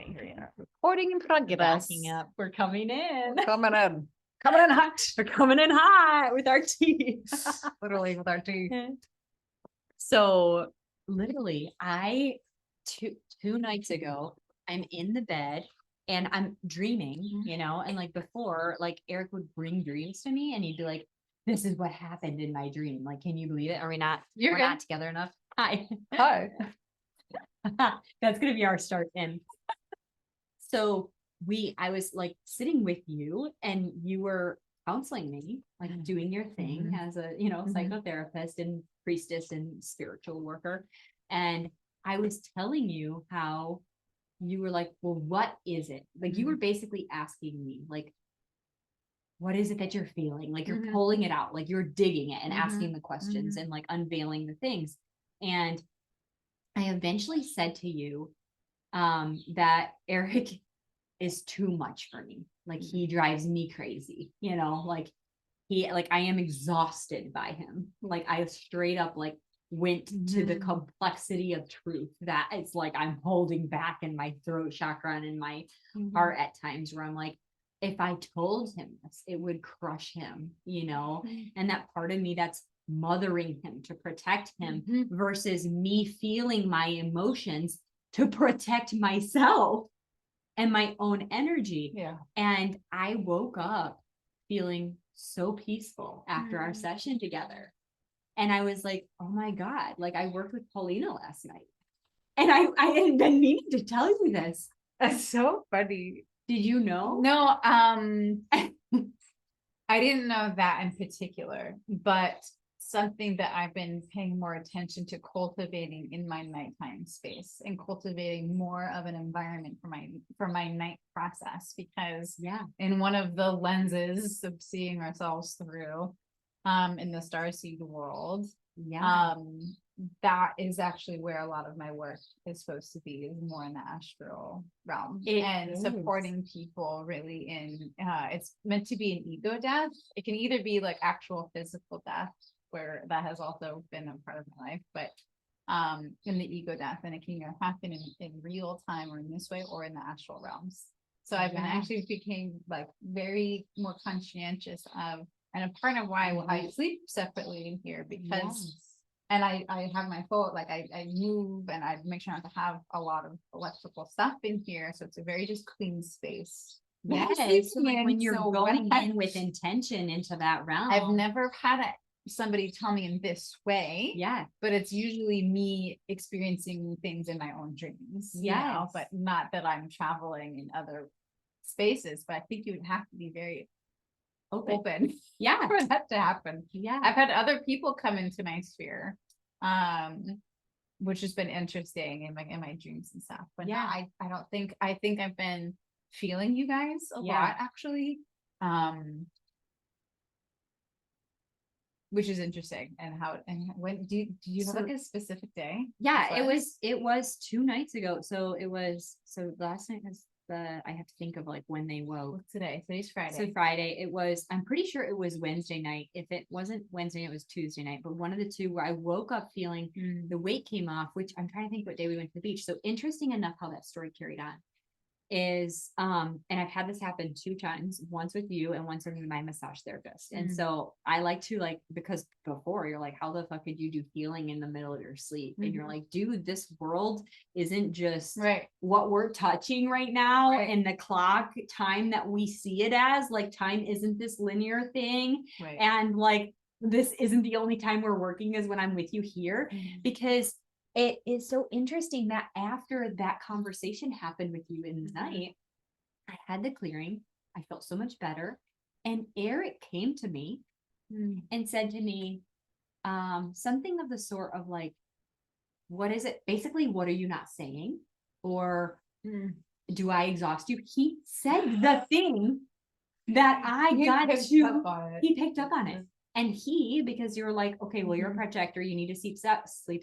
Okay, here you are. Recording in progress. Backing up. We're coming in. Coming in. Coming in hot. We're coming in hot with our tea. Literally with our tea. So literally, two nights ago, I'm in the bed and I'm dreaming, you know, and like before, like Eric would bring dreams to me and he'd be like, this is what happened in my dream. Like, can you believe it? Are we not? We're not together enough. Hi. Hi. That's gonna be our start in. So I was like sitting with you and you were counseling me, like doing your thing as a, you know, psychotherapist and priestess and spiritual worker. And I was telling you how you were like, well, what is it? Like you were basically asking me, like, what is it that you're feeling? Like you're pulling it out, like you're digging it and asking the questions and like unveiling the things. And I eventually said to you that Eric is too much for me. Like he drives me crazy, you know, like I am exhausted by him. Like I straight up like went to the complexity of truth that it's like I'm holding back in my throat chakra and in my heart at times where I'm like, if I told him this, it would crush him, you know, and that part of me that's mothering him to protect him versus me feeling my emotions to protect myself and my own energy. Yeah. And I woke up feeling so peaceful after our session together. And I was like, oh my God, like I worked with Paulina last night. And I had been meaning to tell you this. That's so funny. Did you know? No, I didn't know that in particular, but something that I've been paying more attention to cultivating in my nighttime space and cultivating more of an environment for my night process, because in one of the lenses of seeing ourselves through in the starseed world, that is actually where a lot of my work is supposed to be, is more in the astral realm and supporting people really in it's meant to be an ego death. It can either be like actual physical death, where that has also been a part of my life, but in the ego death, and it can either happen in real time or in this way or in the astral realms. So I've been actually became like very more conscientious of, and a part of why I sleep separately in here, because and I have my phone, like I move and I make sure not to have a lot of electrical stuff in here, so it's a very just clean space. Yes, so like when you're going in with intention into that realm. I've never had somebody tell me in this way, but it's usually me experiencing things in my own dreams, you know, but not that I'm traveling in other spaces. But I think you would have to be very open for that to happen. I've had other people come into my sphere, which has been interesting in my dreams and stuff, but I think I've been feeling you guys a lot actually, which is interesting. And when do you have like a specific day? It was 2 nights ago. So last night was I have to think of like when they woke. What's today? Today's Friday. So Friday, it was, I'm pretty sure it was Wednesday night. If it wasn't Wednesday, it was Tuesday night, but one of the two, where I woke up feeling the weight came off, which I'm trying to think what day we went to the beach. So interesting enough how that story carried on is, and I've had this happen 2 times, once with you and once with my massage therapist. And so I like to because before you're like, how the fuck could you do healing in the middle of your sleep? And you're like, dude, this world isn't just what we're touching right now and the clock time that we see it as, like time isn't this linear thing. And like, this isn't the only time we're working is when I'm with you here, because it is so interesting that after that conversation happened with you in the night, I had the clearing. I felt so much better. And Eric came to me and said to me something of the sort of like, what is it? Basically, what are you not saying? Or do I exhaust you? He said the thing that he picked up on it. And because you're like, okay, well, you're a projector, you need to sleep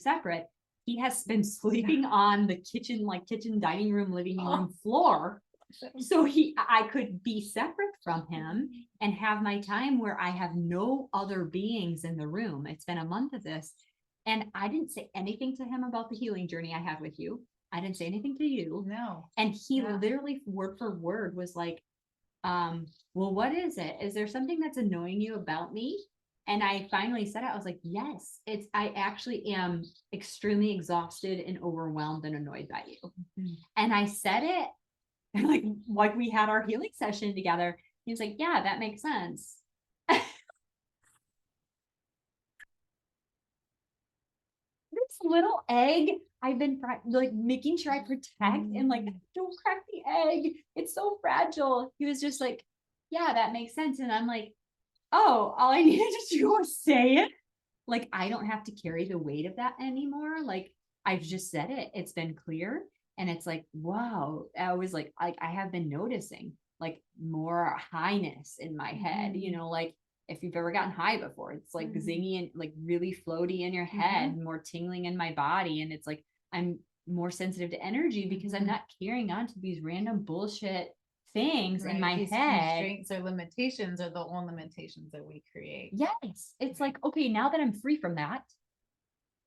separate. He has been sleeping on the kitchen dining room, living room floor. So I could be separate from him and have my time where I have no other beings in the room. It's been a month of this. And I didn't say anything to him about the healing journey I have with you. I didn't say anything to you. No. And he Yeah. literally word for word was like, well, what is it? Is there something that's annoying you about me? And I finally said it. I was like, yes, I actually am extremely exhausted and overwhelmed and annoyed by you. Mhm. And I said it and like we had our healing session together. He was like, yeah, that makes sense. This little egg I've been like making sure I protect and like, don't crack the egg. It's so fragile. He was just like, yeah, that makes sense. And I'm like, oh, all I needed to do was say it. Like, I don't have to carry the weight of that anymore. Like, I've just said it. It's been clear. And it's like, wow. I was like, I have been noticing like more highness in my head, you know, like if you've ever gotten high before, it's like zingy and like really floaty in your head, more tingling in my body. And it's like, I'm more sensitive to energy because I'm not carrying on to these random bullshit things in my These head. constraints or limitations are the own limitations that we create. Yes. It's like, okay, now that I'm free from that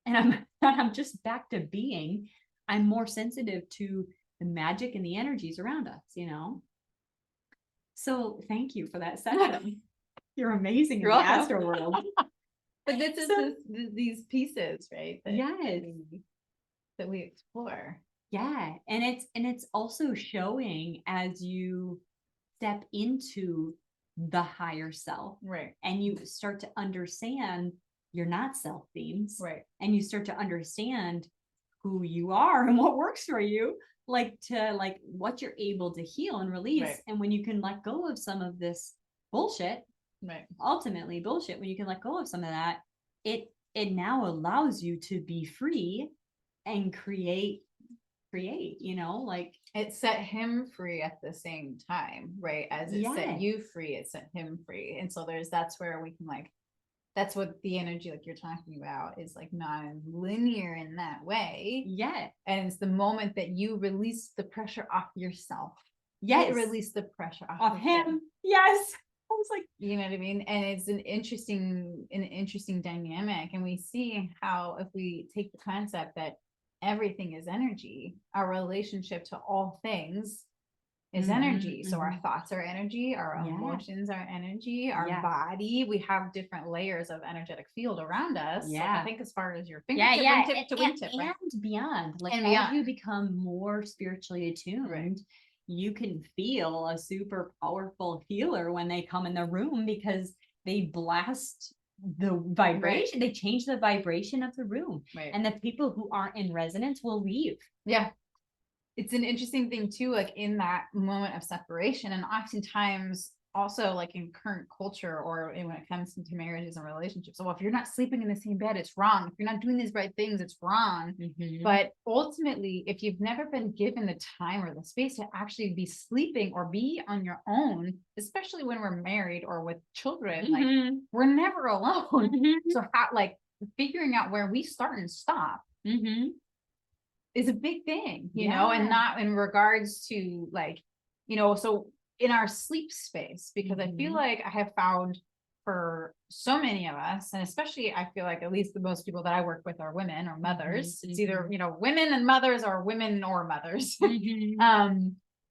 and I'm just back to being, I'm more sensitive to the magic and the energies around us, you know? So thank you for that session. You're amazing in You're the welcome. astro world. But this is So- these pieces, right? Yes. That we explore. Yeah. And it's also showing as you step into the higher self Right. and you start to understand you're not self themes. Right. And you start to understand who you are and what works for you, like what you're able to heal and release. Right. And when you can let go of some of this bullshit, Right. ultimately bullshit, when you can let go of some of that, it now allows you to be free and create, you know, like It set him free at the same time, right? As it set Yes. you free, it set him free. And so that's where we can like, that's what the energy like you're talking about is like non-linear in that way. yeah. And it's the moment that you release the pressure off yourself. Yes. You release the pressure Off him. Yes. I was like, you know what I mean? And it's an interesting dynamic. And we see how if we take the concept that everything is energy, our relationship to all things is energy. So our thoughts are energy, our emotions are energy, our body, we have different layers of energetic field around us. Like I think as far as your fingertip, wingtip to wingtip, right? And beyond. Like And as beyond. you become more spiritually attuned, Right. you can feel a super powerful healer when they come in the room because they blast the vibration, they change the vibration of the room. Right. And the people who aren't in resonance will leave. Yeah. It's an interesting thing too, like in that moment of separation, and oftentimes also like in current culture or when it comes into marriages and relationships. So if you're not sleeping in the same bed, it's wrong. If you're not doing these right things, it's wrong. But ultimately, if you've never been given the time or the space to actually be sleeping or be on your own, especially when we're married or with children, like we're never alone. So how like figuring out where we start and stop is a big thing, you know, and not in regards to like, you know, so in our sleep space, because I feel like I have found for so many of us, and especially I feel like at least the most people that I work with are women or mothers. It's either, you know, women and mothers or women or mothers.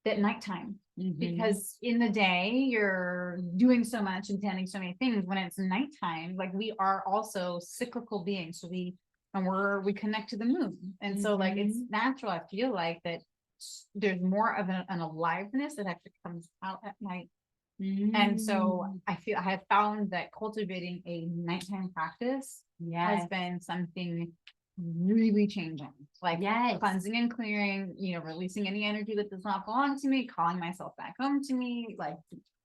That nighttime, because in the day you're doing so much and tending so many things. When it's nighttime, like we are also cyclical beings. So we connect to the moon. And so like it's natural, I feel like, that there's more of an aliveness that actually comes out at night. And so I have found that cultivating a nighttime practice has been something really changing, like cleansing and clearing, you know, releasing any energy that does not belong to me, calling myself back home to me, like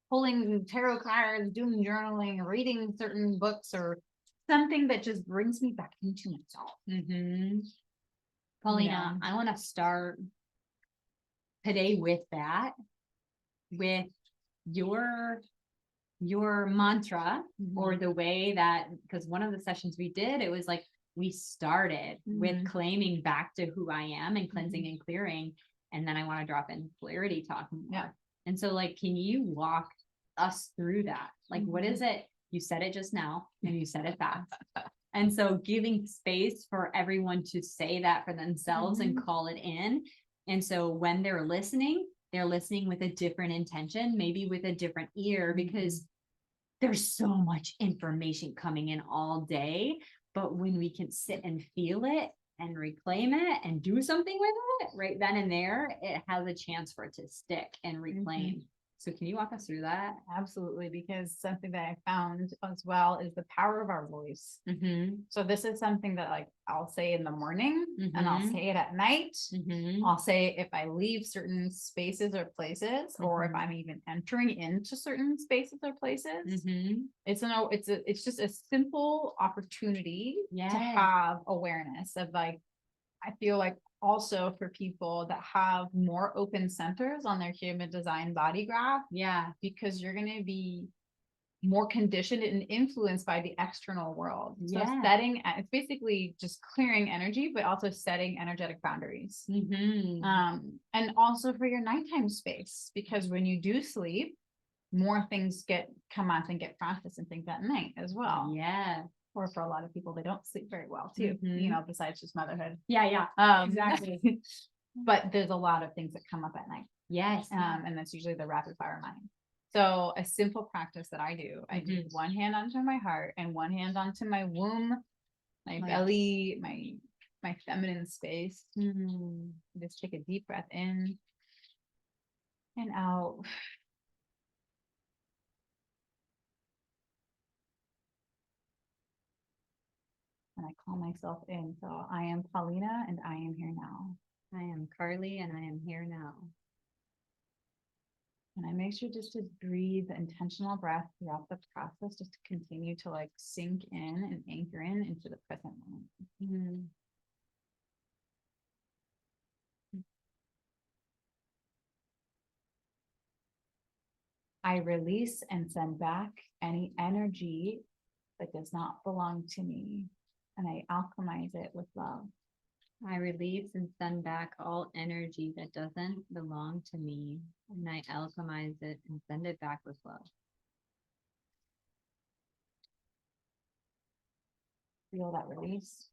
pulling tarot cards, doing journaling, reading certain books, or something that just brings me back into myself. Paulina, I want to start today with that, with your mantra or the way that, because one of the sessions we did, it was like we started with claiming back to who I am and cleansing and clearing, and then I want to drop in polarity talk more. And so like, can you walk us through that? Like, what is it? You said it just now and you said it fast. And so giving space for everyone to say that for themselves and call it in. And so when they're listening with a different intention, maybe with a different ear, because there's so much information coming in all day. But when we can sit and feel it and reclaim it and do something with it right then and there, it has a chance for it to stick and reclaim. So can you walk us through that? Absolutely, because something that I found as well is the power of our voice. So this is something that like I'll say in the morning and I'll say it at night. I'll say it if I leave certain spaces or places, or if I'm even entering into certain spaces or places. It's just a simple opportunity to have awareness of like, I feel like also for people that have more open centers on their human design body graph. Because you're going to be more conditioned and influenced by the external world. So it's basically just clearing energy, but also setting energetic boundaries. And also for your nighttime space, because when you do sleep, more things come out and get processed and things at night as well. Or for a lot of people, they don't sleep very well too, besides just motherhood. Exactly. But there's a lot of things that come up at night. And that's usually the rapid fire mind. So a simple practice that I do, I do one hand onto my heart and one hand onto my womb, my belly, my feminine space. Just take a deep breath in and out. And I call myself in. So I am Paulina and I am here now. I am Carly and I am here now. And I make sure just to breathe the intentional breath throughout the process, just to continue to like sink in and anchor in into the present moment. I release and send back any energy that does not belong to me, and I alchemize it with love. I release and send back all energy that doesn't belong to me, and I alchemize it and send it back with love. Feel that release.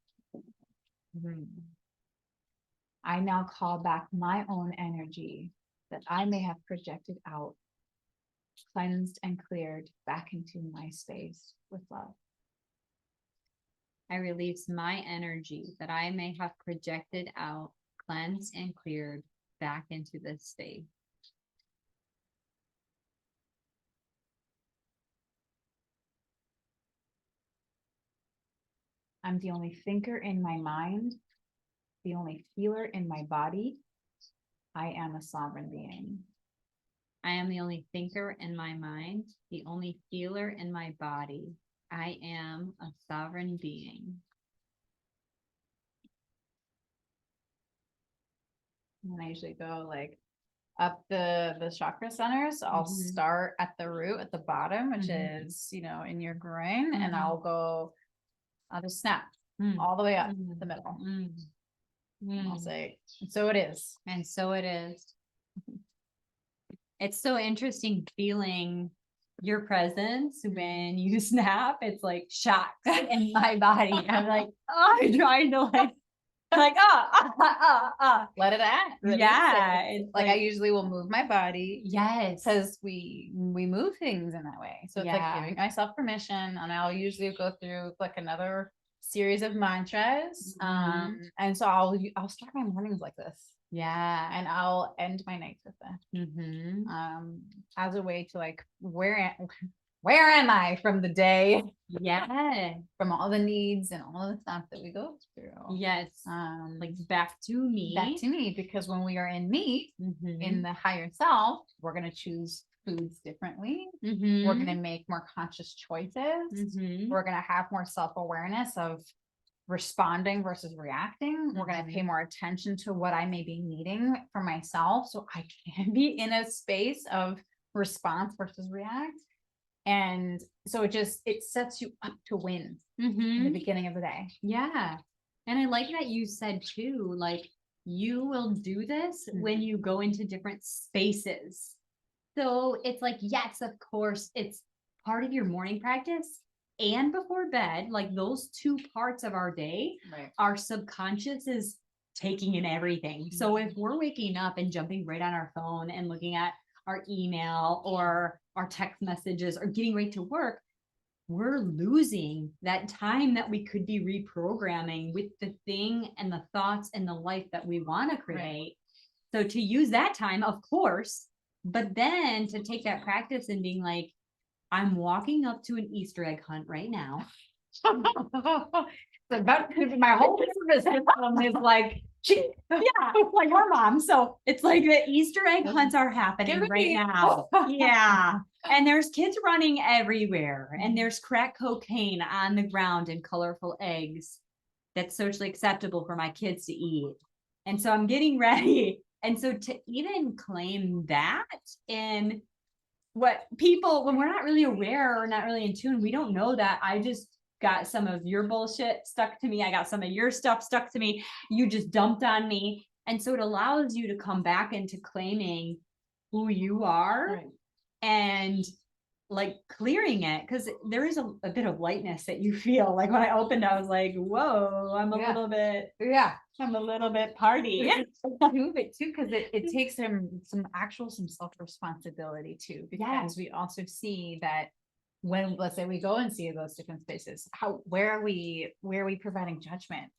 I now call back my own energy that I may have projected out, cleansed and cleared back into my space with love. I release my energy that I may have projected out, cleansed and cleared back into this space. I'm the only thinker in my mind, the only feeler in my body. I am a sovereign being. I am the only thinker in my mind, the only feeler in my body. I am a sovereign being. And I usually go like up the chakra centers. So I'll start at the root at the bottom, which is, in your groin, and I'll just snap all the way up the middle. I'll say, and so it is. And so it is. It's so interesting feeling your presence when you snap. It's like shocks in my body. I'm like, I'm trying to let it act. It's like I usually will move my body. Yes. Because we move things in that way. So it's like giving myself permission, and I'll usually go through like another series of mantras. And so I'll start my mornings like this. And I'll end my nights with it. As a way to like, where am I from the day? From all the needs and all the stuff that we go through. Like back to me. Because when we are in me, in the higher self, we're going to choose foods differently. We're going to make more conscious choices. We're going to have more self-awareness of responding versus reacting. We're going to pay more attention to what I may be needing for myself, so I can be in a space of response versus react. And so it sets you up to win in the beginning of the day. And I like that you said too, like you will do this when you go into different spaces. So it's like, yes, of course, it's part of your morning practice, and before bed, like those two parts of our day, Right. our subconscious is taking in everything. So if we're waking up and jumping right on our phone and looking at our email or our text messages or getting ready to work, we're losing that time that we could be reprogramming with the thing and the thoughts and the life that we want to create. So to use that time, of course, but then to take that practice and being like, I'm walking up to an Easter egg hunt right now. My whole nervous system is like, Yeah, like our mom. So it's like the Easter egg hunts are happening right now. Yeah. And there's kids running everywhere, and there's crack cocaine on the ground and colorful eggs that's socially acceptable for my kids to eat. And so I'm getting ready. And so to even claim that in what people, when we're not really aware or not really in tune, we don't know that I just got some of your bullshit stuck to me. I got some of your stuff stuck to me. You just dumped on me. And so it allows you to come back into claiming who you are and like clearing it, because there is a bit of lightness that you feel. Like when I opened, I was like, whoa, I'm a little bit party. Move it too, because it takes some self-responsibility too, because we also see that when, let's say, we go and see those different spaces, where are we providing judgment?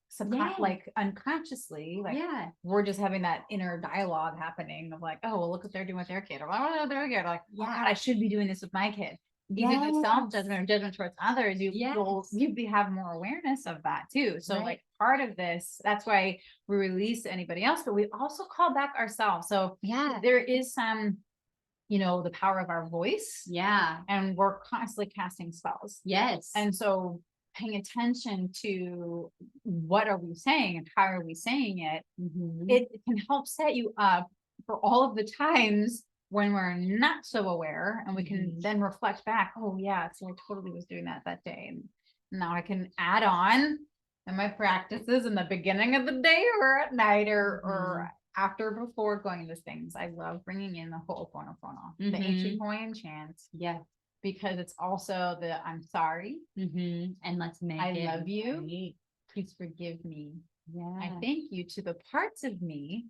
Like unconsciously, like we're just having that inner dialogue happening of like, oh, well, look what they're doing with their kid, or oh, they're good, like, oh God, I should be doing this with my kid. Even the self-judgment or judgment towards others, you have more awareness of that too. So like part of this, that's why we release anybody else, but we also call back ourselves. So there is some, the power of our voice. Yeah. And we're constantly casting spells. Yes. And so paying attention to what are we saying and how are we saying it, it can help set you up for all of the times when we're not so aware, and we can then reflect back, oh yeah, so I totally was doing that day. And now I can add on in my practices in the beginning of the day or at night or after, before going into things. I love bringing in the Ho'oponopono, the ancient Hawaiian chant. Yes. Because it's also the I'm sorry. And let's make I love you. Right. Please forgive me. Yeah. I thank you to the parts of me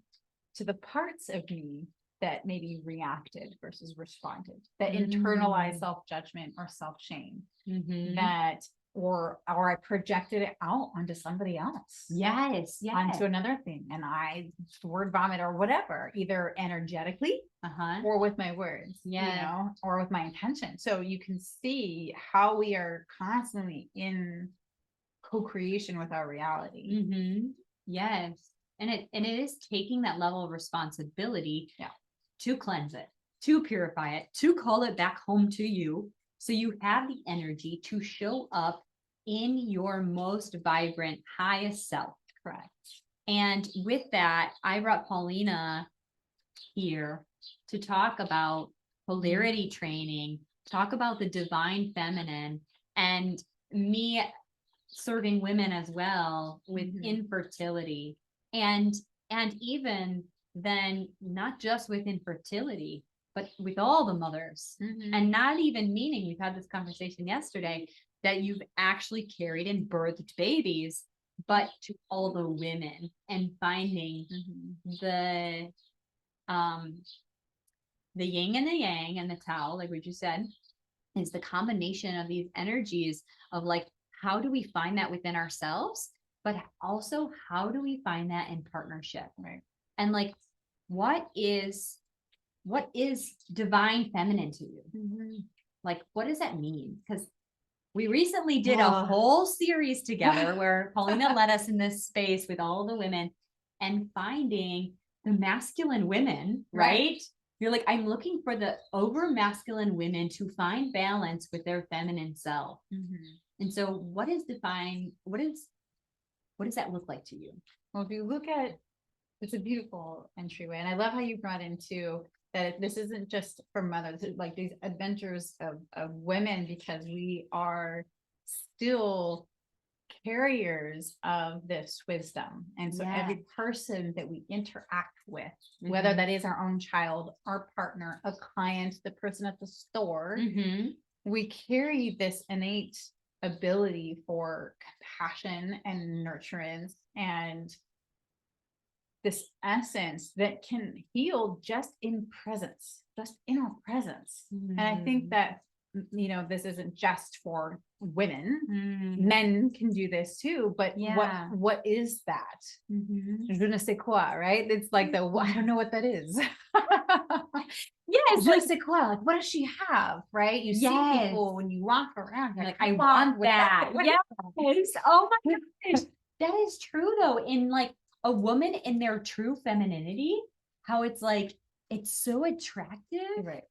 that maybe reacted versus responded, that internalized self-judgment or self-shame, that or I projected it out onto somebody else. Yes. Onto another thing. And I word vomit or whatever, either energetically or with my words, or with my intention. So you can see how we are constantly in co-creation with our reality. Yes. And it is taking that level of responsibility to cleanse it, to purify it, to call it back home to you. So you have the energy to show up in your most vibrant, highest self. Correct. And with that, I brought Paulina here to talk about polarity training, talk about the divine feminine, and me serving women as well with infertility. And even then, not just with infertility, but with all the mothers, and not even meaning, we've had this conversation yesterday, that you've actually carried and birthed babies, but to all the women, and finding the yin and the yang and the Tao, like what you said, is the combination of these energies of like, how do we find that within ourselves, but also how do we find that in partnership? Right. And like, what is divine feminine to you? Like, what does that mean? Because we recently did a whole series together where Paulina led us in this space with all the women and finding the masculine women, right? You're like, I'm looking for the over masculine women to find balance with their feminine self. And so what does that look like to you? Well, if you look at, it's a beautiful entryway. And I love how you brought into that this isn't just for mothers, it's like these adventures of women, because we are still carriers of this wisdom. And so every person that we interact with, whether that is our own child, our partner, a client, the person at the store, we carry this innate ability for compassion and nurturance and this essence that can heal just in presence, just in our presence. And I think that, you know, this isn't just for women. Men can do this too, but what is that? Je ne sais quoi, right? It's like the, I don't know what that is. Yes, Je ne sais quoi, like what does she have, right? You see people when you walk around, you're like, like, I want that. Yes. Oh my gosh. That is true though. In like a woman in their true femininity, how it's like, it's so attractive. Right.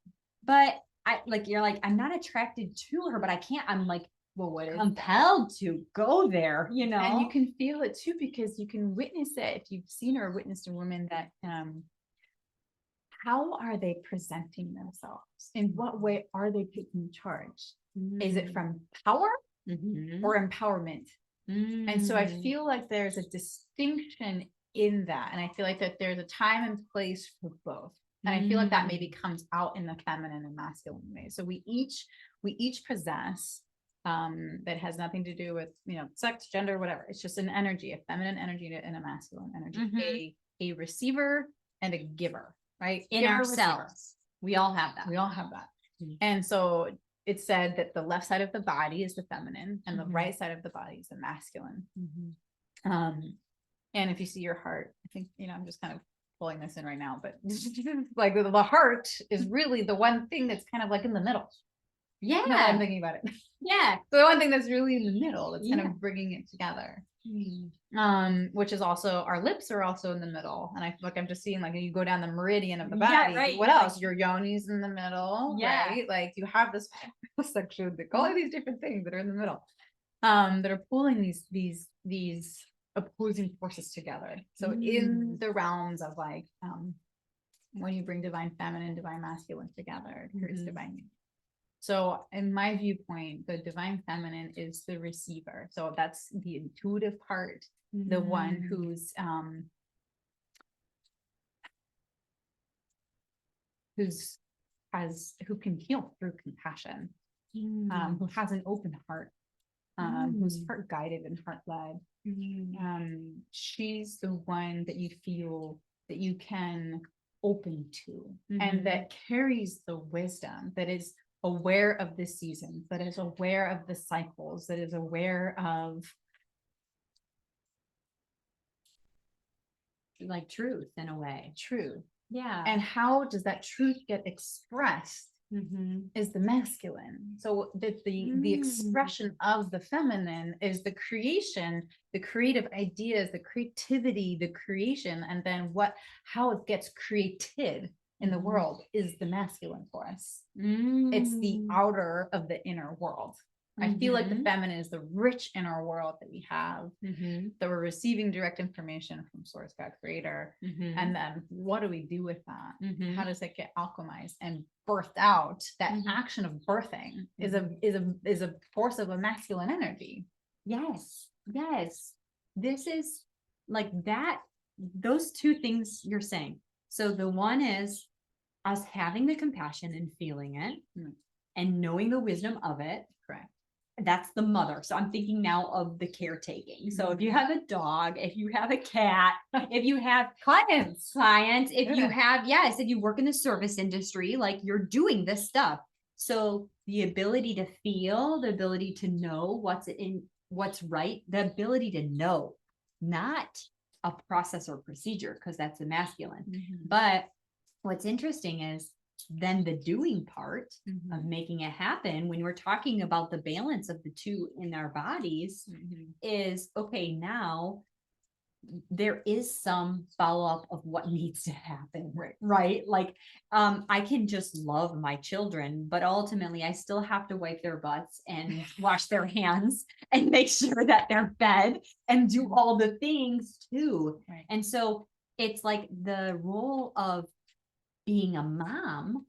But I like, you're like, I'm not attracted to her, but I can't, I'm like, Well, what is compelled to go there, you know? And you can feel it too, because you can witness it. If you've seen or witnessed a woman that, how are they presenting themselves? In what way are they taking charge? Is it from power or empowerment? And so I feel like there's a distinction in that. And I feel like that there's a time and place for both. And I feel like that maybe comes out in the feminine and masculine way. So we each possess, that has nothing to do with, you know, sex, gender, whatever. It's just an energy, a feminine energy and a masculine energy, a receiver and a giver, right? In ourselves. We all have that. We all have that. And so it's said that the left side of the body is the feminine and the right side of the body is the masculine. And if you see your heart, I think, you know, I'm just kind of pulling this in right now, but like the heart is really the one thing that's kind of like in the middle. Yeah. Now that I'm thinking about it. Yeah. So the one thing that's really in the middle, that's kind of bringing it together. Which is also, our lips are also in the middle. And I feel like I'm just seeing, like, you go down the meridian of the body. What else? Your yoni's in the middle, right? Like you have this section, all of these different things that are in the middle, that are pulling these opposing forces together. So in the realms of like, when you bring divine feminine, divine masculine together, it creates divine unity. So in my viewpoint, the divine feminine is the receiver. So that's the intuitive part, the one who can heal through compassion, who has an open heart, who's heart guided and heart led. She's the one that you feel that you can open to, and that carries the wisdom, that is aware of the seasons, that is aware of the cycles, that is aware of like truth in a way. Truth. Yeah. And how does that truth get expressed is the masculine. So that the expression of the feminine is the creation, the creative ideas, the creativity, the creation, and then how it gets created in the world is the masculine for us. It's the outer of the inner world. I feel like the feminine is the rich inner world that we have, that we're receiving direct information from Source, God, Creator. And then what do we do with that? How does it get alchemized and birthed out? That action of birthing is a force of a masculine energy. Yes. Yes. This is like that. Those two things you're saying. So the one is us having the compassion and feeling it and knowing the wisdom of it. Correct. That's the mother. So I'm thinking now of the caretaking. So if you have a dog, if you have a cat, if you have clients, if you have, if you work in the service industry, like you're doing this stuff. So the ability to feel, the ability to know what's right, the ability to know, not a process or procedure, because that's the masculine. But what's interesting is then the doing part of making it happen, when we're talking about the balance of the two in our bodies, is okay. Now there is some follow-up of what needs to happen, right? Like, I can just love my children, but ultimately I still have to wipe their butts and wash their hands and make sure that they're fed and do all the things too. And so it's like the role of being a mom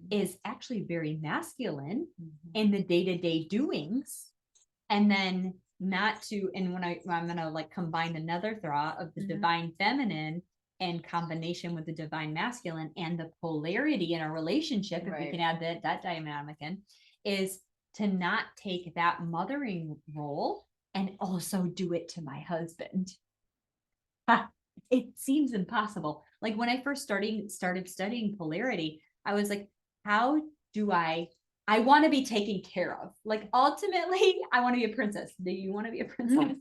is actually very masculine in the day-to-day doings. And then and when I'm going to like combine another thought of the divine feminine in combination with the divine masculine and the polarity in a relationship, if we can add that dynamic in, is to not take that mothering role and also do it to my husband. It seems impossible. Like when I first started studying polarity, I was like, how do I want to be taken care of. Like ultimately, I want to be a princess. Do you want to be a princess?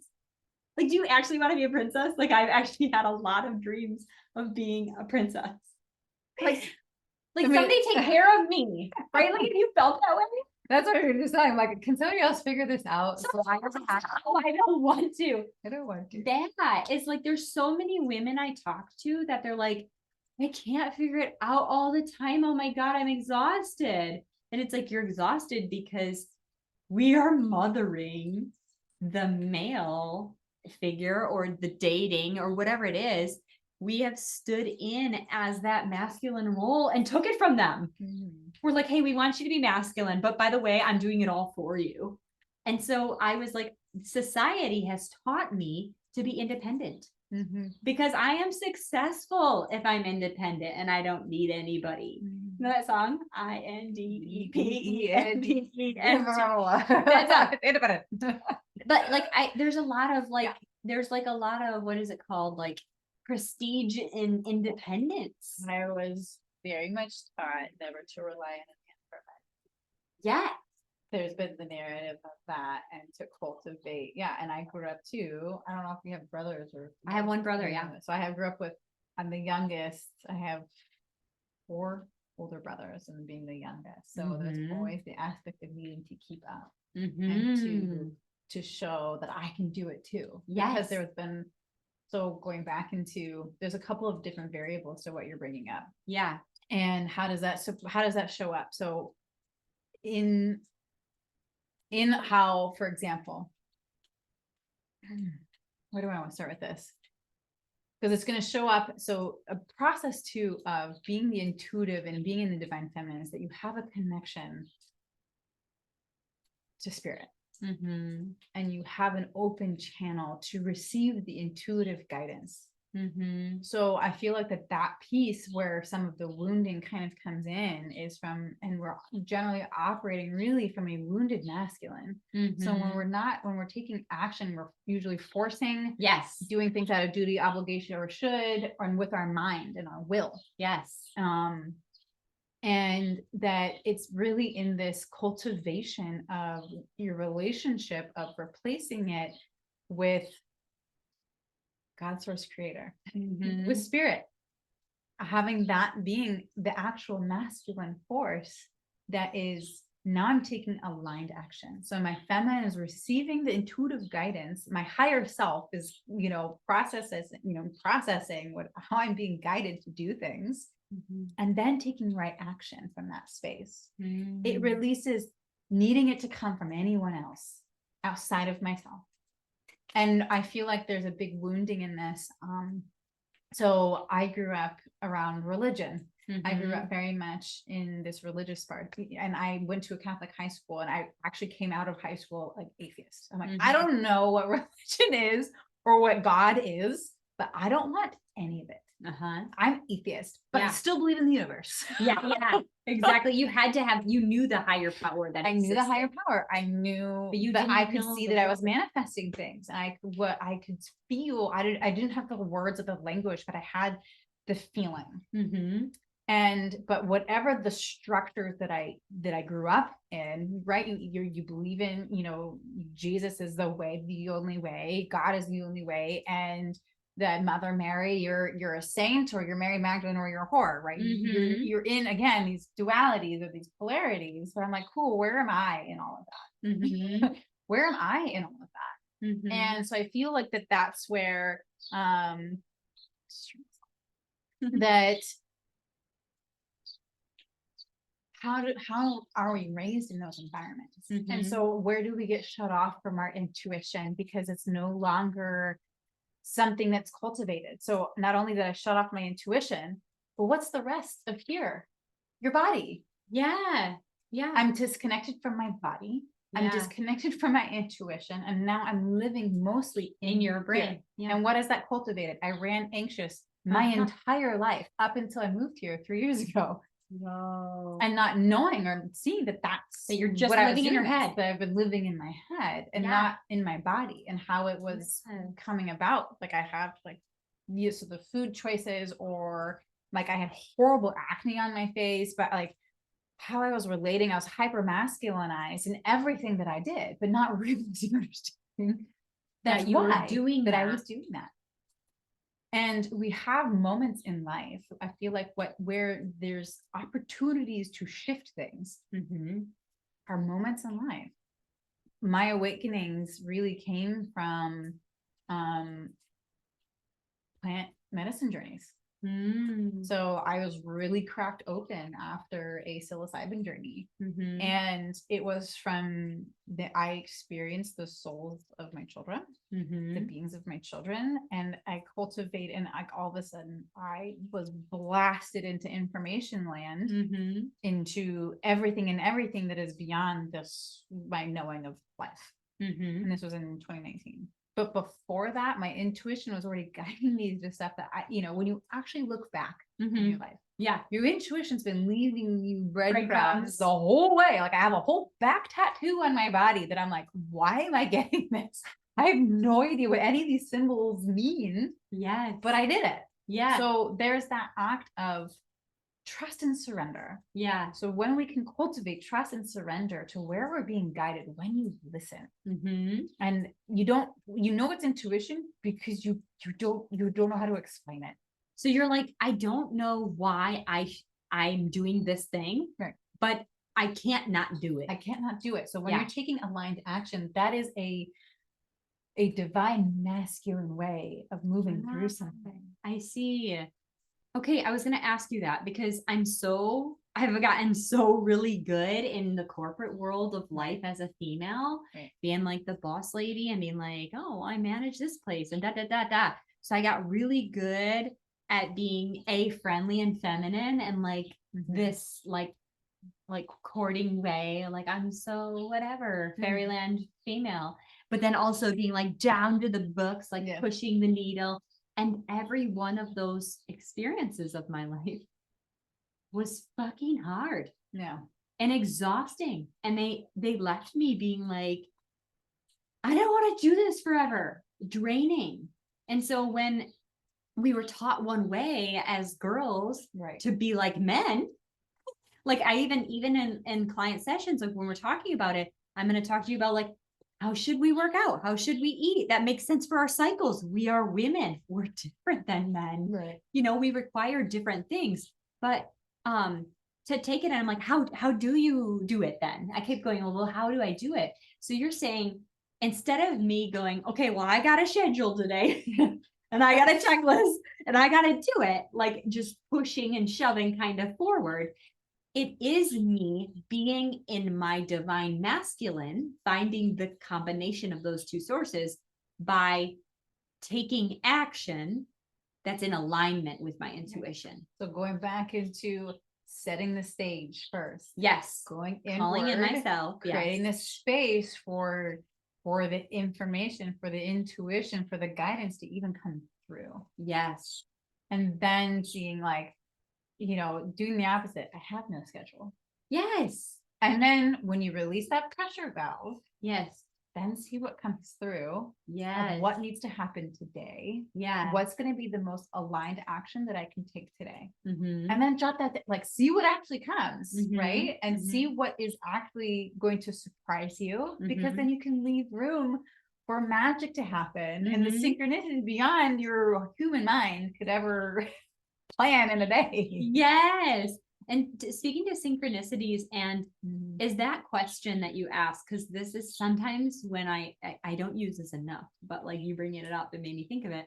Like, do you actually want to be a princess? Like I've actually had a lot of dreams of being a princess. Like somebody take care of me, right? Like, have you felt that way? That's what we were just saying. Like, can somebody else figure this out? So I don't want to. I don't want to. That is like, there's so many women I talk to that they're like, I can't figure it out all the time. Oh my God, I'm exhausted. And it's like, you're exhausted because we are mothering the male figure or the dating or whatever it is. We have stood in as that masculine role and took it from them. We're like, hey, we want you to be masculine, but by the way, I'm doing it all for you. And so I was like, society has taught me to be independent because I am successful if I'm independent and I don't need anybody. You know that song? INDEPENDENT. That's independent. But like, there's a lot of like, there's like a lot of, what is it called? Like prestige in independence. I was very much taught never to rely on a man for men. Yeah. There's been the narrative of that and to cultivate. Yeah. And I grew up too. I don't know if you have brothers or. I have one brother. Yeah. So I grew up with, I'm the youngest. I have 4 older brothers and being the youngest. So there's always the aspect of needing to keep up and to show that I can do it too. Yes. Because there's been, so going back into, there's a couple of different variables to what you're bringing up. Yeah. And how does that show up? So in how, for example, where do I want to start with this? Because it's going to show up. So a process too of being the intuitive and being in the divine feminine is that you have a connection to spirit. And you have an open channel to receive the intuitive guidance. So I feel like that piece where some of the wounding kind of comes in is from, and we're generally operating really from a wounded masculine. So when we're taking action, we're usually forcing, doing things out of duty, obligation, or should, or with our mind and our will. And that it's really in this cultivation of your relationship of replacing it with God, source, creator, with spirit, having that being the actual masculine force that is, now I'm taking aligned action. So my feminine is receiving the intuitive guidance. My higher self is, processing how I'm being guided to do things. And then taking right action from that space. It releases needing it to come from anyone else outside of myself. And I feel like there's a big wounding in this. So I grew up around religion. I grew up very much in this religious part, and I went to a Catholic high school, and I actually came out of high school like atheist. I'm like, I don't know what religion is or what God is, but I don't want any of it. I'm atheist, but I still believe in the universe. Exactly. You knew the higher power that I knew the higher power. I knew that I could see that I was manifesting things, and I could feel. I didn't have the words of the language, but I had the feeling. But whatever the structures that I grew up in, right? You believe in, Jesus is the way, the only way, God is the only way, and that Mother Mary, you're a saint, or you're Mary Magdalene, or you're a whore, right? You're in, again, these dualities or these polarities. But I'm like, cool, where am I in all of that? Where am I in all of that? And so I feel like that's where that how are we raised in those environments? And so where do we get shut off from our intuition because it's no longer something that's cultivated? So not only did I shut off my intuition, but what's the rest of here? Your body. I'm disconnected from my body. I'm disconnected from my intuition, and now I'm living mostly in your brain. And what has that cultivated? I ran anxious my entire life up until I moved here 3 years ago. Whoa. and not knowing or seeing that that's That you're just what I was living in your doing, head. that I've been living in my head and Yeah. not in my body, and how it was Yeah. coming about. Like I have like use of the food choices, or like I had horrible acne on my face, but like how I was relating, I was hyper masculinized in everything that I did, but not really understanding that's you were why doing that I that. was doing that. And we have moments in life, I feel like where there's opportunities to shift things are moments in life. My awakenings really came from plant medicine journeys. So I was really cracked open after a psilocybin journey. And it was from that I experienced the souls of my children, the beings of my children, and I cultivate, and like all of a sudden I was blasted into information land, into everything and everything that is beyond this, my knowing of life. And this was in 2019. But before that, my intuition was already guiding me to stuff that I, when you actually look back in your life, your intuition's been leaving you breadcrumbs the whole way. Like I have a whole back tattoo on my body that I'm like, why am I getting this? I have no idea what any of these symbols mean. Yes. But I did it. Yeah. So there's that act of trust and surrender. Yeah. So when we can cultivate trust and surrender to where we're being guided, when you listen, and you know it's intuition because you don't know how to explain it. So you're like, I don't know why I'm doing this thing, right, but I can't not do it. I can't not do it. So when you're taking aligned action, that is a divine masculine way of moving through something. I see. Okay, I was going to ask you that because I've gotten so really good in the corporate world of life as a female, being like the boss lady and being like, oh, I manage this place and da da da da. So I got really good at being friendly and feminine and like this like courting way, like I'm so whatever, fairyland female, but then also being like down to the books, like pushing the needle. And every one of those experiences of my life was fucking hard. Yeah. And exhausting. And they left me being like, I don't want to do this forever. Draining. And so when we were taught one way as girls to be like men, like I even in client sessions, like when we're talking about it, I'm going to talk to you about like, how should we work out? How should we eat? That makes sense for our cycles. We are women. We're different than men. Right. We require different things. But to take it, and I'm like, how do you do it then? I keep going, well, how do I do it? So you're saying, instead of me going, okay, well, I got a schedule today and I got a checklist and I got to do it, like just pushing and shoving kind of forward. It is me being in my divine masculine, finding the combination of those two sources by taking action that's in alignment with my intuition. So going back into setting the stage first. Yes. Going inward, calling in myself. Creating this space for the information, for the intuition, for the guidance to even come through. Yes. And then seeing like, doing the opposite. I have no schedule. Yes. And then when you release that pressure valve, yes, then see what comes through. Yes. What needs to happen today. Yeah. What's going to be the most aligned action that I can take today. And then jot that, like, see what actually comes, right? And see what is actually going to surprise you, because then you can leave room for magic to happen and the synchronicity beyond your human mind could ever plan in a day. Yes. And speaking to synchronicities, and is that question that you ask, because this is sometimes when I don't use this enough, but like you bringing it up, it made me think of it.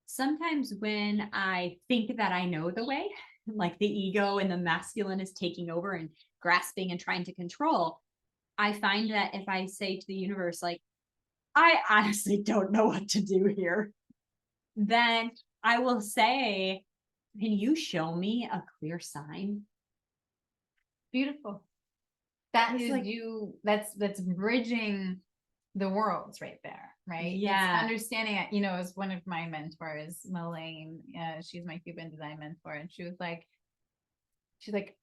Sometimes when I think that I know the way, like the ego and the masculine is taking over and grasping and trying to control, I find that if I say to the universe, like, I honestly don't know what to do here, then I will say, can you show me a clear sign? Beautiful. That is like, that's bridging the worlds right there, right? Yeah. It's understanding it, as one of my mentors, Melaine, she's my Cuban design mentor, and she was like, she's like,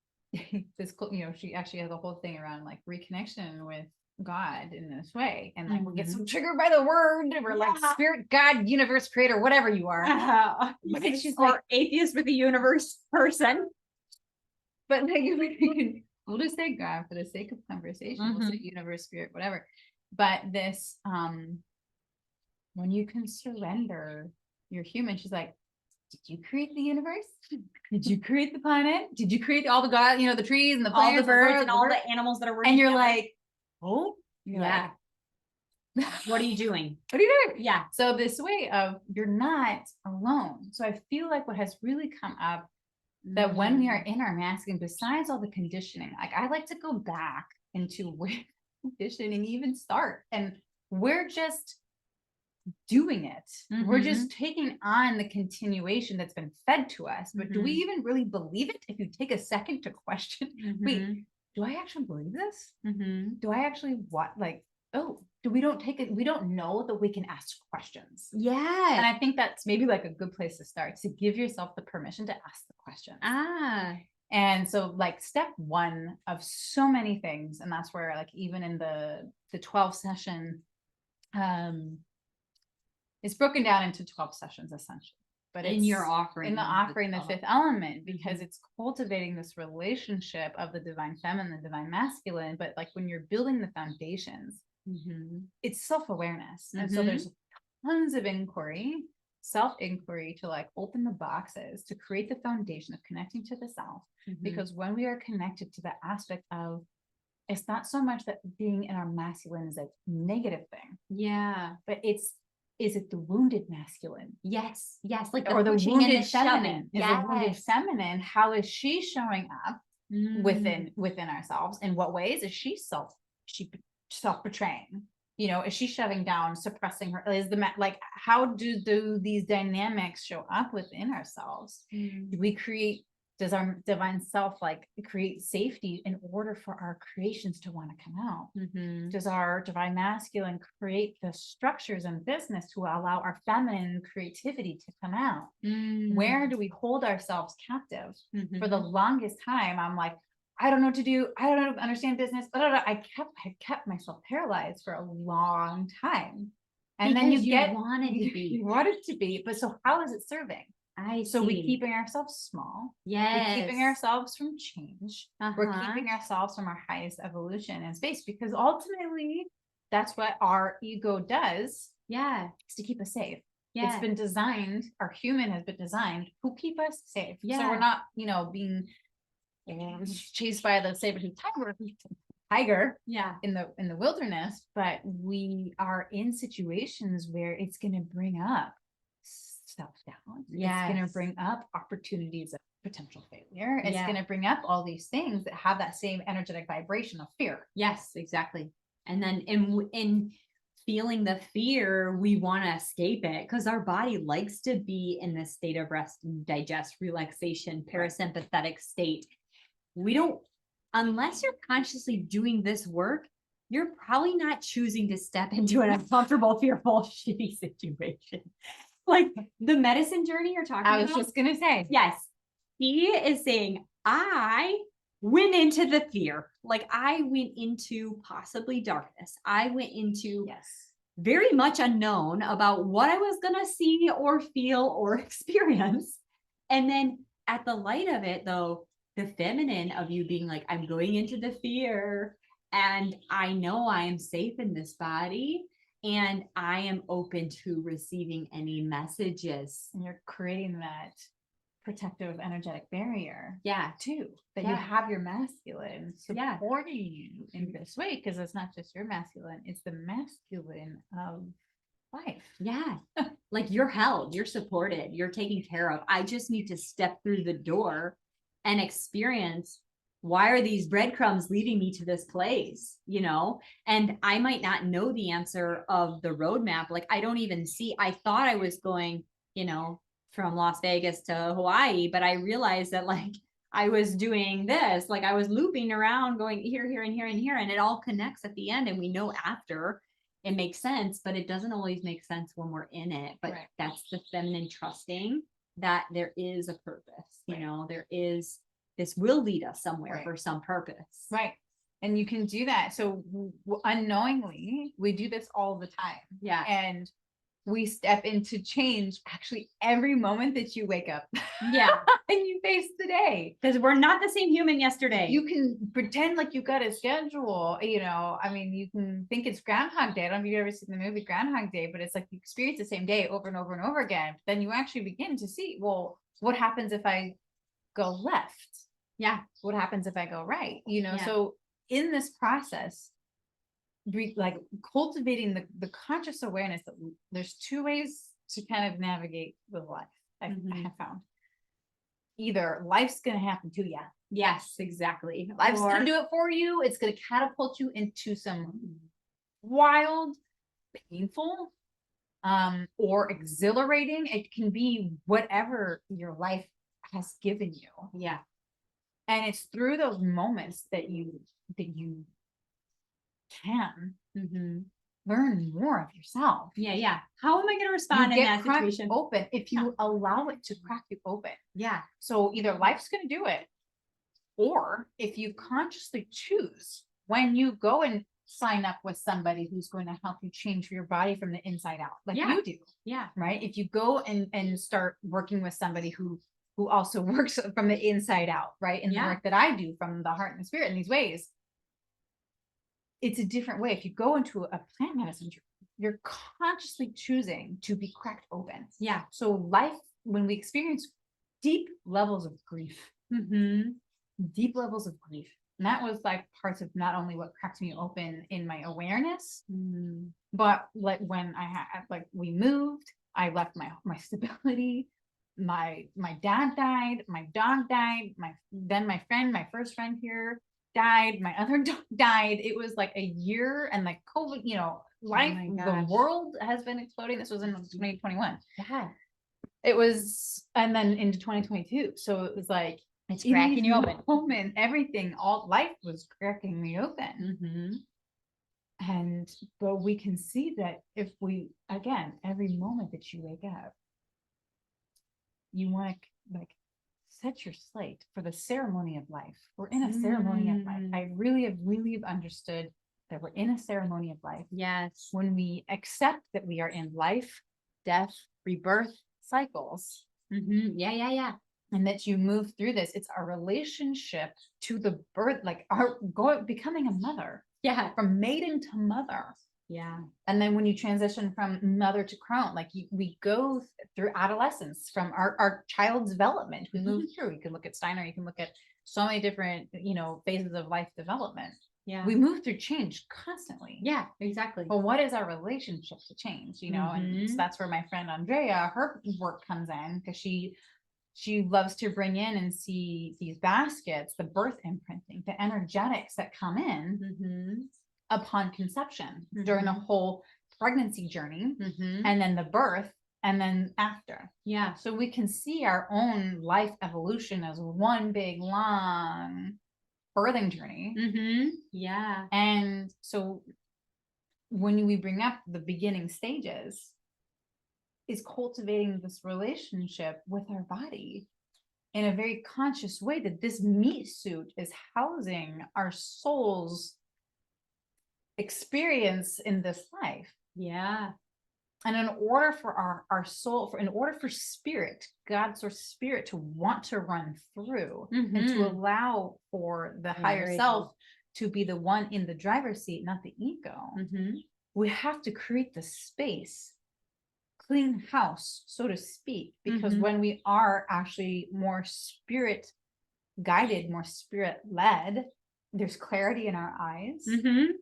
this, she actually has a whole thing around like reconnection with God in this way. And like, we get so triggered by the word. We're like spirit, God, universe, creator, whatever you are. But she's like atheist with a universe person. But like, we'll just say God for the sake of conversation. We'll say universe, spirit, whatever. But this, when you can surrender, you're human. She's like, did you create the universe? Did you create the planet? Did you create all the God, the trees and the plants, all the birds and all the animals that are working? And you're like, oh, yeah. Like, what are you doing? What are you doing? Yeah. So this way of you're not alone. So I feel like what has really come up that when we are in our masculine, besides all the conditioning, like I like to go back into where conditioning even start, and we're just doing it. We're just taking on the continuation that's been fed to us. But do we even really believe it? If you take a second to question, wait, do I actually believe this? Do I actually we don't know that we can ask questions. Yeah. And I think that's maybe like a good place to start, to give yourself the permission to ask the questions. And so like step one of so many things, and that's where like even in the 12 session, it's broken down into 12 sessions essentially. But in your offering, in the offering, the fifth element, because it's cultivating this relationship of the divine feminine, the divine masculine. But like when you're building the foundations, it's self-awareness. And so there's tons of inquiry, self-inquiry to like open the boxes to create the foundation of connecting to the self. Because when we are connected to the aspect of, it's not so much that being in our masculine is a negative thing. Yeah. But is it the wounded masculine? Yes. Like the, or the wounded feminine. Is the wounded feminine, how is she showing up within ourselves? In what ways is she self-betraying? Is she shutting down, suppressing her? Is like, how do these dynamics show up within ourselves? Do we create, does our divine self like create safety in order for our creations to want to come out? Does our divine masculine create the structures in business to allow our feminine creativity to come out? Where do we hold ourselves captive? For the longest time, I'm like, I don't know what to do. I don't know, understand business. I kept myself paralyzed for a long time. And because then you want it to be, but so how is it serving? So we're keeping ourselves small. We're keeping ourselves from change. We're keeping ourselves from our highest evolution and space, because ultimately that's what our ego does. Yeah. Is to keep us safe. Yeah. It's been designed, our human has been designed to keep us safe. Yeah. So we're not, being chased by the saber-toothed tiger in the wilderness, but we are in situations where it's going to bring up self-doubt. It's going to bring up opportunities of potential failure. It's going to bring up all these things that have that same energetic vibration of fear. Yes, exactly. And then in feeling the fear, we want to escape it because our body likes to be in this state of rest, digest, relaxation, parasympathetic state. We don't, unless you're consciously doing this work, you're probably not choosing to step into an uncomfortable, fearful, shitty situation. Like the medicine journey you're talking about. I was just going to say. Yes. He is saying, I went into the fear. Like I went into possibly darkness. I went into very much unknown about what I was going to see or feel or experience. And then at the light of it, though, the feminine of you being like, I'm going into the fear and I know I am safe in this body and I am open to receiving any messages. And you're creating that protective energetic barrier. Yeah, too. That you have your masculine supporting you in this way, because it's not just your masculine, it's the masculine of life. Yeah. Like you're held, you're supported, you're taken care of. I just need to step through the door and experience, why are these breadcrumbs leading me to this place? And I might not know the answer of the roadmap. Like I don't even see, I thought I was going, from Las Vegas to Hawaii, but I realized that like I was doing this, like I was looping around going here, here, and here, and here, and it all connects at the end. And we know after it makes sense, but it doesn't always make sense when we're in it. But that's the feminine trusting that there is a purpose, there this will lead us somewhere Right. for some purpose. Right. And you can do that. So unknowingly, we do this all the time. Yeah. And we step into change actually every moment that you wake up. Yeah. And you face the day. Because we're not the same human yesterday. You can pretend like you've got a schedule, you know, I mean, you can think it's Groundhog Day. I don't know if you've ever seen the movie Groundhog Day, but it's like you experience the same day over and over and over again. But then you actually begin to see, well, what happens if I go left? Yeah. What happens if I go right? You know, Yeah. so in this process, like cultivating the conscious awareness that there's two ways to kind of navigate with life. I have found either life's going to happen to you. Yes, exactly. Life's going to do it for you. It's going to catapult you into some wild, painful, or exhilarating. It can be whatever your life has given you. Yeah. And it's through those moments that you can learn more of yourself. Yeah. Yeah. How am I going to respond You in get that cracked situation? open if you allow it to crack you open. Yeah. So either life's going to do it, or if you consciously choose when you go and sign up with somebody who's going to help you change your body from the inside out, like you do. Yeah. Right. If you go and start working with somebody who also works from the inside out, right? In the work that I do from the heart and the spirit in these ways, it's a different way. If you go into a plant medicine, you're consciously choosing to be cracked open. Yeah. So life, when we experience deep levels of grief, deep levels of grief, and that was like parts of not only what cracked me open in my awareness, but like when I had, like we moved, I left my stability. My dad died, my dog died, my first friend here died, my other dog died. It was like a year, and like COVID, you know, life, the world has been exploding. This was in 2021. Yeah. It was, and then into 2022. So it was like, it's cracking you open. Everything, all life was cracking me open. But we can see that if we, again, every moment that you wake up, you want to like set your slate for the ceremony of life. We're in a ceremony of life. I really have understood that we're in a ceremony of life. Yes. When we accept that we are in life, death, rebirth cycles. Yeah. And that you move through this. It's our relationship to the birth, like becoming a mother. Yeah. From maiden to mother. Yeah. And then when you transition from mother to crone, like we go through adolescence from our child's development. We move through. You can look at Steiner, you can look at so many different, you know, phases of life development. Yeah. We move through change constantly. Yeah, exactly. But what is our relationship to change? You know, and so that's where my friend Andrea, her work comes in, because she loves to bring in and see these baskets, the birth imprinting, the energetics that come in upon conception during the whole pregnancy journey, and then the birth, and then after. Yeah. So we can see our own life evolution as one big long birthing journey. Yeah. And so when we bring up the beginning stages, is cultivating this relationship with our body in a very conscious way, that this meat suit is housing our soul's experience in this life. Yeah. And in order for our soul, in order for spirit, God's source spirit, to want to run through and to allow for the higher self to be the one in the driver's seat, not the ego, we have to create the space, clean house, so to speak, because when we are actually more spirit guided, more spirit led, there's clarity in our eyes.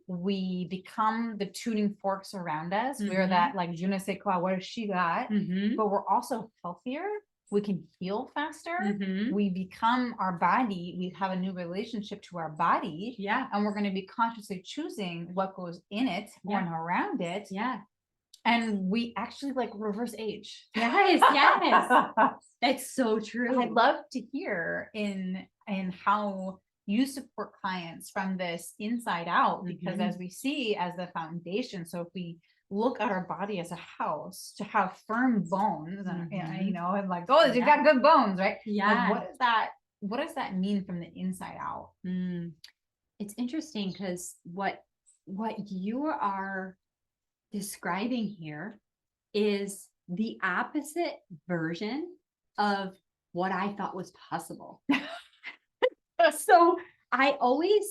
We become the tuning forks around us. We're that like je ne sais quoi, what has she got? But we're also healthier. We can heal faster. We become our body. We have a new relationship to our body. Yeah. And we're going to be consciously choosing what goes in it and around it. Yeah. And we actually like reverse age. Yes. That's so true. I'd love to hear in how you support clients from this inside out, because as we see as the foundation, so if we look at our body as a house, to have firm bones and you know, and like, oh, you've got good bones, right? Yeah. Like, what is that what does that mean from the inside out? It's interesting because what you are describing here is the opposite version of what I thought was possible. So I always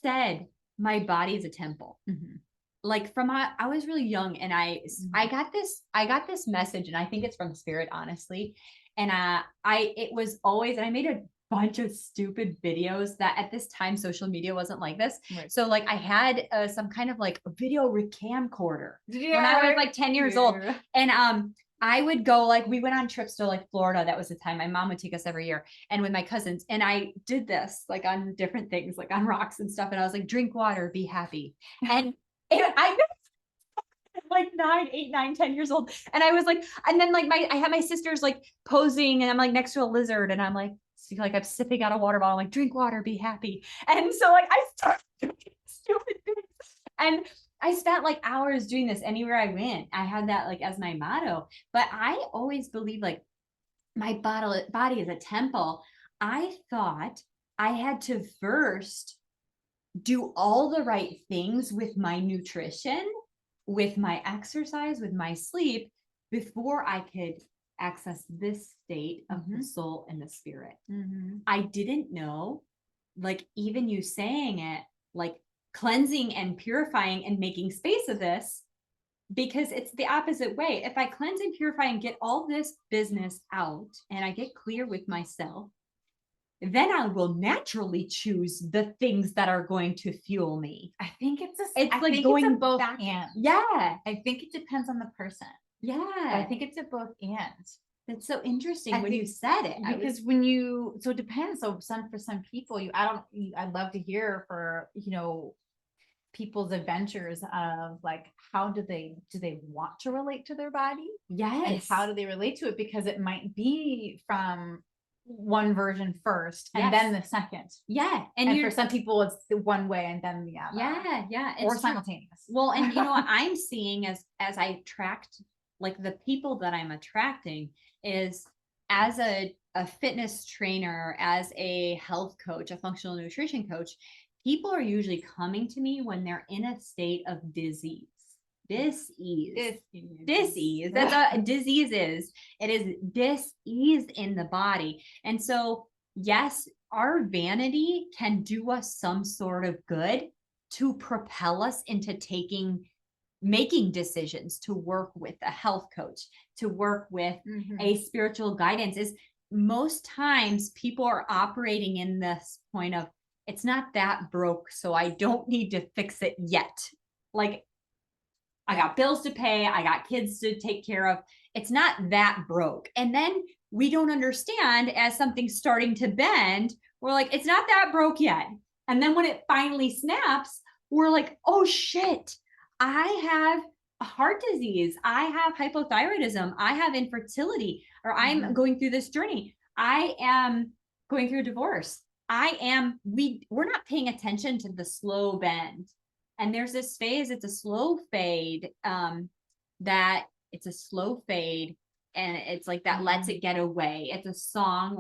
said my body is a temple. Like I was really young, and I got this message, and I think it's from Spirit, honestly. And it was always, and I made a bunch of stupid videos that at this time social media wasn't like this. Right. So like I had some kind of like a video camcorder when I was like 10 years old, and I would go, like, we went on trips to like Florida. That was the time my mom would take us every year, and with my cousins, and I did this like on different things, like on rocks and stuff. And I was like, drink water, be happy. And I like 9, 8, 9, 10 years old. And I was like, and then like I had my sisters like posing, and I'm like next to a lizard, and I'm like I'm sipping out a water bottle, I'm like, drink water, be happy. And so like I started doing stupid things. And I spent like hours doing this anywhere I went. I had that like as my motto. But I always believed like my body is a temple. I thought I had to first do all the right things with my nutrition, with my exercise, with my sleep, before I could access this state of the soul and the spirit. I didn't know, like even you saying it, like cleansing and purifying and making space of this, because it's the opposite way. If I cleanse and purify and get all this business out, and I get clear with myself, then I will naturally choose the things that are going to fuel me. I think it's like going both back. And. Yeah. I think it depends on the person. Yeah. But I think it's a both and. That's so interesting when you said it. Because so it depends. So for some people, I'd love to hear for, people's adventures of like, how do they want to relate to their body? Yes. And how do they relate to it? Because it might be from one version first and then the second. Yeah. And for some people it's the one way and then the other. Yeah. Yeah. Or simultaneous. Well, and you know what I'm seeing as I tracked like the people that I'm attracting is as a fitness trainer, as a health coach, a functional nutrition coach, people are usually coming to me when they're in a state of disease. Dis-ease. That's what disease is. It is dis-ease in the body. And so, yes, our vanity can do us some sort of good to propel us into making decisions, to work with a health coach, to work with a spiritual guidance. Is most times people are operating in this point of, it's not that broke, so I don't need to fix it yet. Like, I got bills to pay, I got kids to take care of. It's not that broke. And then we don't understand, as something's starting to bend, we're like, it's not that broke yet. And then when it finally snaps, we're like, oh shit, I have a heart disease, I have hypothyroidism, I have infertility, or I'm going through this journey. I am going through a divorce. We're not paying attention to the slow bend. And there's this phase, it's a slow fade, and it's like that lets it get away. It's a song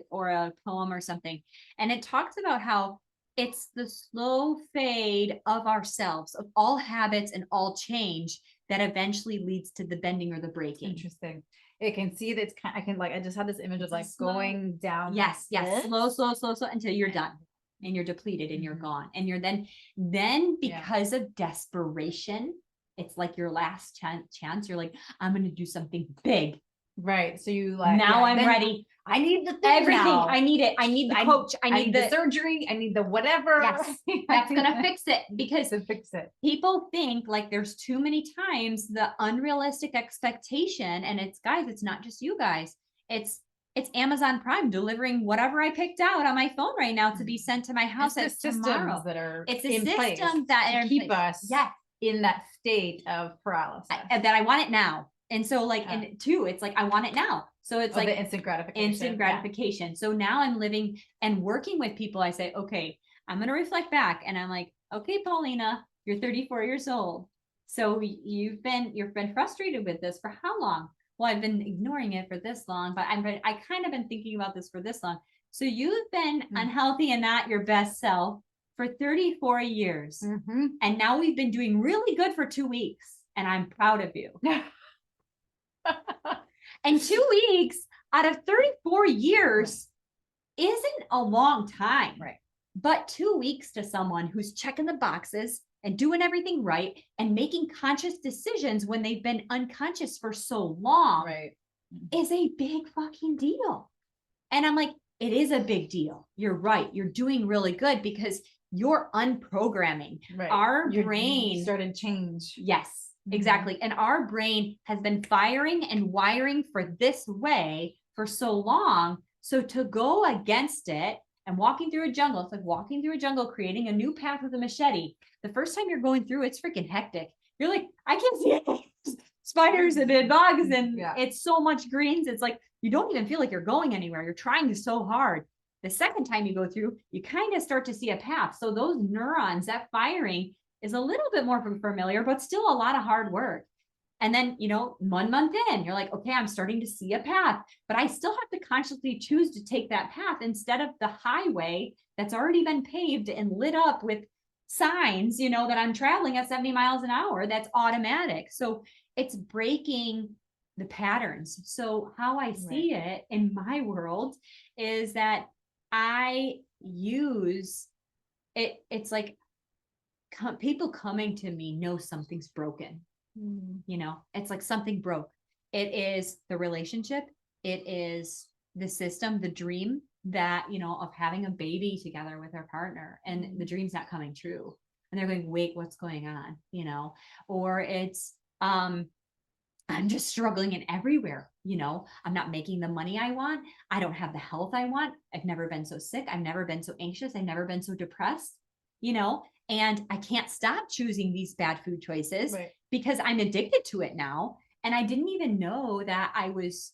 or a poem or something. And it talks about how it's the slow fade of ourselves, of all habits and all change, that eventually leads to the bending or the breaking. Interesting. It can see that I just had this image of like going down. Yes. Slow until you're done and you're depleted and you're gone. And you're then because of desperation, it's like your last chance. You're like, I'm going to do something big. Right. So you I'm ready. I need the everything. Now. I need it. I need the coach. I need the surgery. I need the whatever. Yes, that's gonna fix it, because to fix it. People think like there's too many times the unrealistic expectation, and it's not just you guys. It's Amazon Prime delivering whatever I picked out on my phone right now to be sent to my house at tomorrow. It's a system that keep us in that state of paralysis. That I want it now. And so like, and two, it's like, I want it now. So it's like the instant gratification. Yeah. So now I'm living and working with people. I say, okay, I'm going to reflect back. And I'm like, okay, Paulina, you're 34 years old. So you've been frustrated with this for how long? Well, I've been ignoring it for this long, but I kind of been thinking about this for this long. So you've been Mm. unhealthy and not your best self for 34 years. Mhm. And now we've been doing really good for 2 weeks. And I'm proud of you. And 2 weeks out of 34 years isn't a long time. Right. But 2 weeks to someone who's checking the boxes and doing everything right and making conscious decisions when they've been unconscious for so long Right. is a big fucking deal. And I'm like, it is a big deal. You're right. You're doing really good because you're unprogramming. Right. Our Your brain started change. Yes, Mhm. exactly. And our brain has been firing and wiring for this way for so long. So to go against it and walking through a jungle, it's like walking through a jungle, creating a new path with a machete. The first time you're going through, it's freaking hectic. You're like, I can't see it. Spiders and dead bugs, and it's so much greens. It's like you don't even feel like you're going anywhere. You're trying so hard. The second time you go through, you kind of start to see a path. So those neurons, that firing is a little bit more familiar, but still a lot of hard work. And then, 1 month in, you're like, okay, I'm starting to see a path, but I still have to consciously choose to take that path instead of the highway that's already been paved and lit up with signs, that I'm traveling at 70 miles an hour. That's automatic. So it's breaking the patterns. So how I see it in my world is that I use it. It's like people coming to me know something's broken. It's like something broke. It is the relationship. It is the system, the dream that, of having a baby together with our partner, and the dream's not coming true. And they're going, wait, what's going on? Or it's, I'm just struggling in everywhere. I'm not making the money I want. I don't have the health I want. I've never been so sick. I've never been so anxious. I've never been so depressed, and I can't stop choosing these bad food choices because I'm addicted to it now. And I didn't even know that I was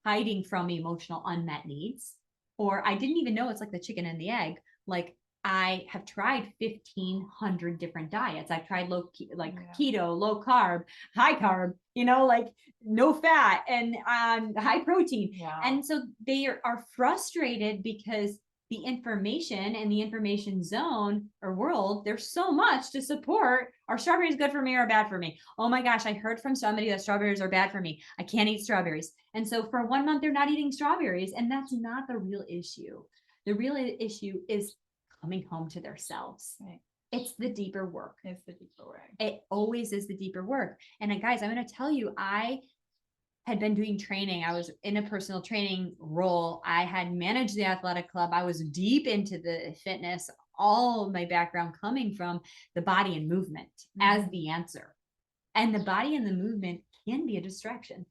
hiding from emotional unmet needs, or I didn't even know it's like the chicken and the egg. Like I have tried 1,500 different diets. I've tried keto, low carb, high carb, like no fat and high protein. And so they are frustrated because the information and the information zone or world, there's so much to support. Are strawberries good for me or bad for me? Oh my gosh, I heard from somebody that strawberries are bad for me. I can't eat strawberries. And so for 1 month, they're not eating strawberries. And that's not the real issue. The real issue is coming home to themselves. It's the deeper work. It's the deeper work. It always is the deeper work. And guys, I'm going to tell you, I had been doing training. I was in a personal training role. I had managed the athletic club. I was deep into the fitness, all of my background coming from the body and movement as the answer. And the body and the movement can be a distraction.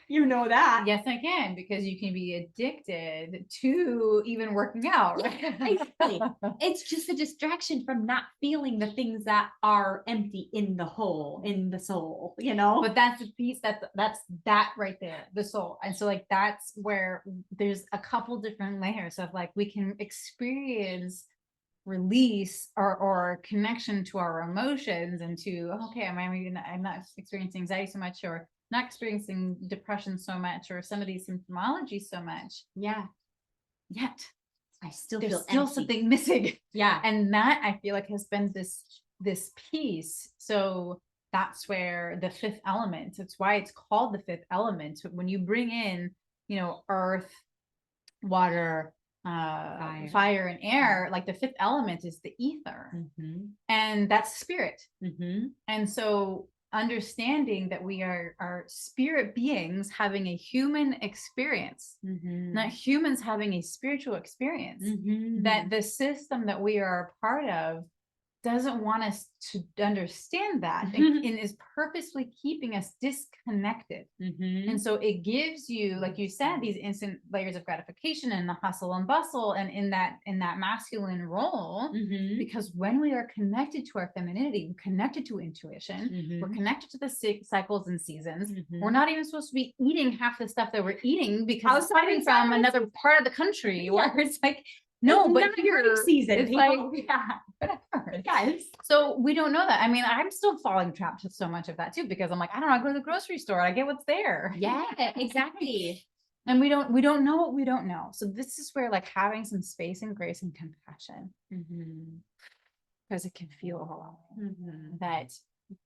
You know that. Yes, I can, because you can be addicted to even working out. Right? Exactly. It's just a distraction from not feeling the things that are empty in the hole, in the soul, But that's the piece that's that right there, the soul. And so that's where there's a couple different layers of we can experience release or connection to our emotions and to, okay, I'm not experiencing anxiety so much, or not experiencing depression so much, or some of these symptomology so much. Yeah. Yet I still there's feel still empty. something missing. Yeah. And that I feel like has been this piece. So that's where the fifth element, it's why it's called the fifth element. When you bring in, earth, water, fire and air, like the fifth element is the ether. And that's spirit. And so understanding that we are spirit beings having a human experience, not humans having a spiritual experience, that the system that we are a part of doesn't want us to understand that, and is purposely keeping us disconnected. And so it gives you, like you said, these instant layers of gratification and the hustle and bustle, and in that masculine role, because when we are connected to our femininity, we're connected to intuition, we're connected to the cycles and seasons. We're not even supposed to be eating half the stuff that we're eating because it's coming from another part of the country where it's like, no, it's but not your season. It's whatever. Yes. So we don't know that. I mean, I'm still falling trapped to so much of that too, because I'm like, I don't know, I go to the grocery store, I get what's there. Yeah, exactly. And we don't know what we don't know. So this is where like having some space and grace and compassion, because it can feel overwhelming that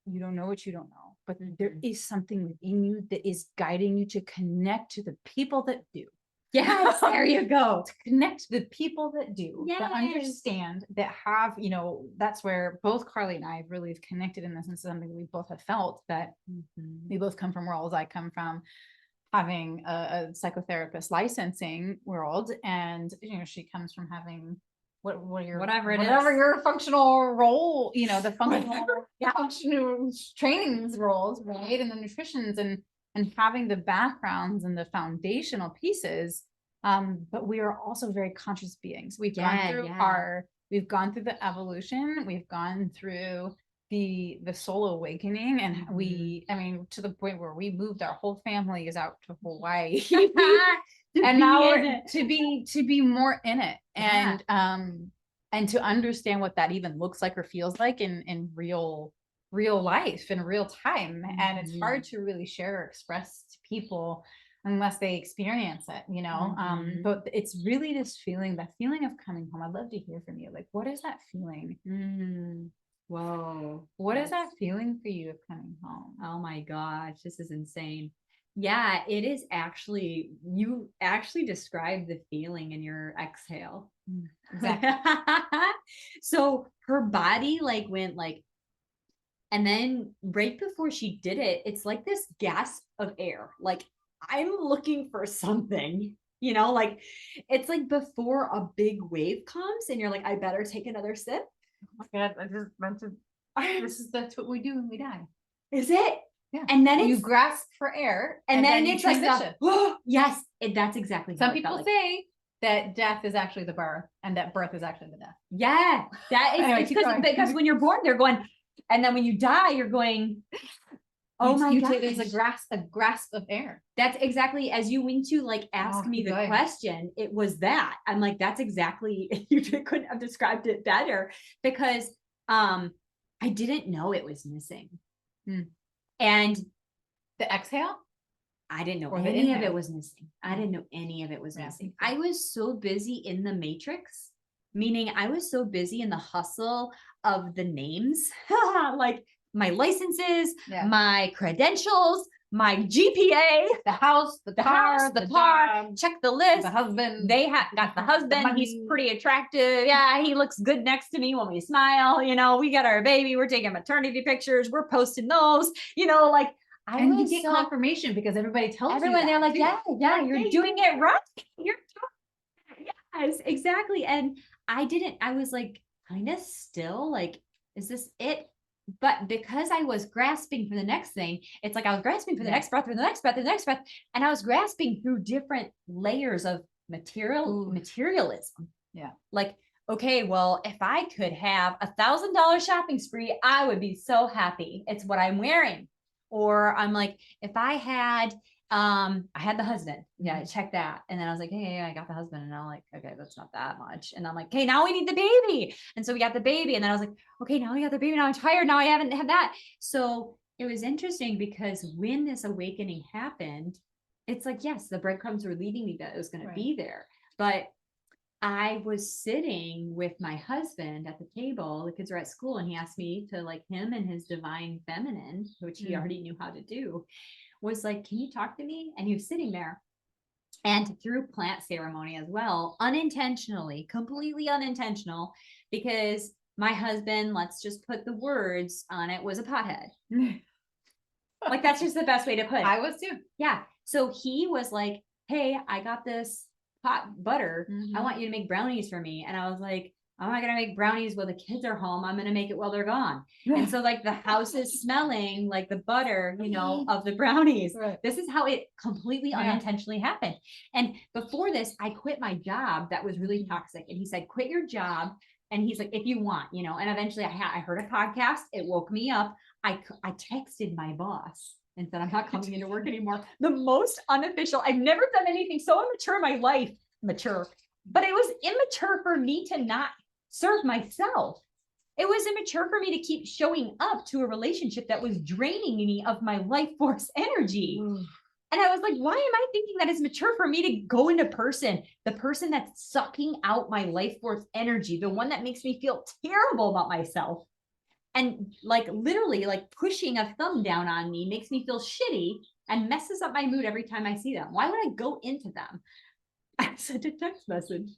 you don't know what you don't know, but there is something within you that is guiding you to connect to the people that do. Yes, there you go. To connect to the people that do, that Yes. understand, that have, you know, that's where both Carly and I really have connected in this, and something we both have felt that we both come from worlds. I come from having a psychotherapist licensing world, and you know, she comes from having whatever your functional role, you know, the functional trainings roles, right, and the nutritions and having the backgrounds and the foundational pieces. But we are also very conscious beings. We've gone through the evolution, we've gone through the soul awakening, and I mean, to the point where we moved our whole family is out to Hawaii. And now we're to be more in it, and to understand what that even looks like or feels like in real life, in real time. And it's hard to really share or express to people unless they experience it, you know. But it's really this feeling, that feeling of coming home. I'd love to hear from you. Like, what is that feeling? Whoa. What is that feeling for you of coming home? Oh my gosh, this is insane. Yeah, it is actually, you actually described the feeling in your exhale. Exactly. So her body like went like, and then right before she did it, it's like this gasp of air. Like, I'm looking for something, you know, like it's like before a big wave comes and you're like, I better take another sip. Oh my God, I just meant to, that's what we do when we die. Is it? Yeah. And then you grasp for air, and then you it's like transition. Yes, that's exactly Some how people say that death is actually the birth, and that birth is actually the death. Yeah, that is Anyway, because when you're born, they're going, and then when you die, you're going, oh my God, there's a grasp of air. That's exactly, as you went to like ask me the question, it was that. I'm like, that's exactly, you couldn't have described it better, because I didn't know it was missing. And the exhale, I didn't know any of it was missing. I didn't know any of it was missing. I was so busy in the matrix, meaning I was so busy in the hustle of the names, like my licenses, my credentials, my GPA, the house, the car, check the list, the husband. They got the husband. He's pretty attractive. Yeah, he looks good next to me when we smile. You know, we got our baby. We're taking maternity pictures. We're posting those. You know, like and you get confirmation because everybody tells everyone. They're like, yeah, you're doing it right. You're yes, exactly. And I didn't. I was like, kind of still like, is this it? But because I was grasping for the next thing, it's like I was grasping for the next breath, for the next breath, the next breath. And I was grasping through different layers of materialism. Yeah. Like, okay, well, if I could have $1,000 shopping spree, I would be so happy. It's what I'm wearing. Or I'm like, if I had the husband. Yeah, check that. And then I was like, hey, I got the husband. And I'm like, okay, that's not that much. And I'm like, okay, now we need the baby. And so we got the baby. And then I was like, okay, now we got the baby. Now I'm tired. Now I haven't had that. So it was interesting because when this awakening happened, it's like, yes, the breadcrumbs were leading me that it was going to be there. But I was sitting with my husband at the table. The kids were at school and he asked me to like him and his divine feminine, which he already knew how to do, was like, can you talk to me? And he was sitting there, and through plant ceremony as well, unintentionally, completely unintentional, because my husband, let's just put the words on it, was a pothead. Like, that's just the best way to put it. I was too. Yeah. So he was like, hey, I got this pot butter. I want you to make brownies for me. And I was like, I'm not going to make brownies while the kids are home. I'm going to make it while they're gone. And so like the house is smelling like the butter, you know, of the brownies. Right. This is how it completely unintentionally happened. And before this, I quit my job that was really toxic. And he said, quit your job. And he's like, if you want, you know, and eventually I heard a podcast. It woke me up. I texted my boss and said, I'm not coming into work anymore. The most unofficial. I've never done anything so immature in my life. But it was immature for me to not serve myself. It was immature for me to keep showing up to a relationship that was draining me of my life force energy. And I was like, why am I thinking that it's mature for me to go into the person that's sucking out my life force energy, the one that makes me feel terrible about myself, and like literally like pushing a thumb down on me makes me feel shitty and messes up my mood every time I see them. Why would I go into them? I sent a text message.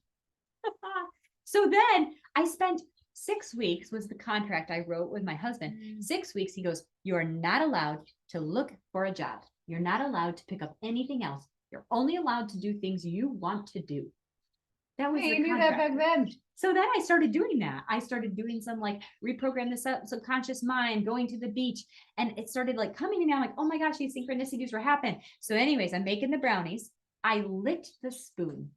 So then I spent 6 weeks, was the contract I wrote with my husband. 6 weeks, he goes, you are not allowed to look for a job. You're not allowed to pick up anything else. You're only allowed to do things you want to do. That was you knew that back then. So then I started doing that. I started doing some like reprogram the subconscious mind, going to the beach, and it started like coming to me. I'm like, oh my gosh, these synchronicities were happening. So anyways, I'm making the brownies. I licked the spoon.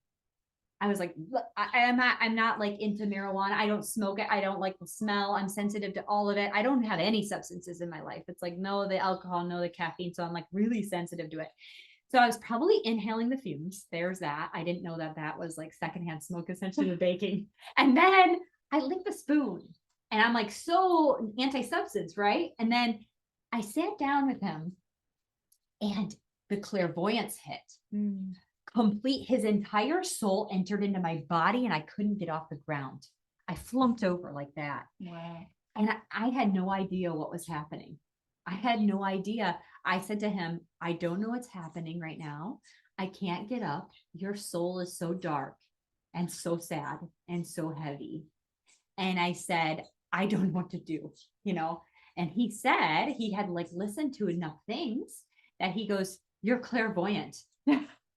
I was like, I'm not like into marijuana. I don't smoke it. I don't like the smell. I'm sensitive to all of it. I don't have any substances in my life. It's like, no, the alcohol, no, the caffeine. So I'm like really sensitive to it. So I was probably inhaling the fumes. There's that. I didn't know that that was like secondhand smoke essentially to baking. And then I licked the spoon and I'm like, so anti-substance, right? And then I sat down with him and the clairvoyance hit. Complete, his entire soul entered into my body and I couldn't get off the ground. I flunked over like that. Wow. And I had no idea what was happening. I had no idea. I said to him, I don't know what's happening right now. I can't get up. Your soul is so dark and so sad and so heavy. And I said, I don't know what to do, you know? And he said he had like listened to enough things that he goes, you're clairvoyant.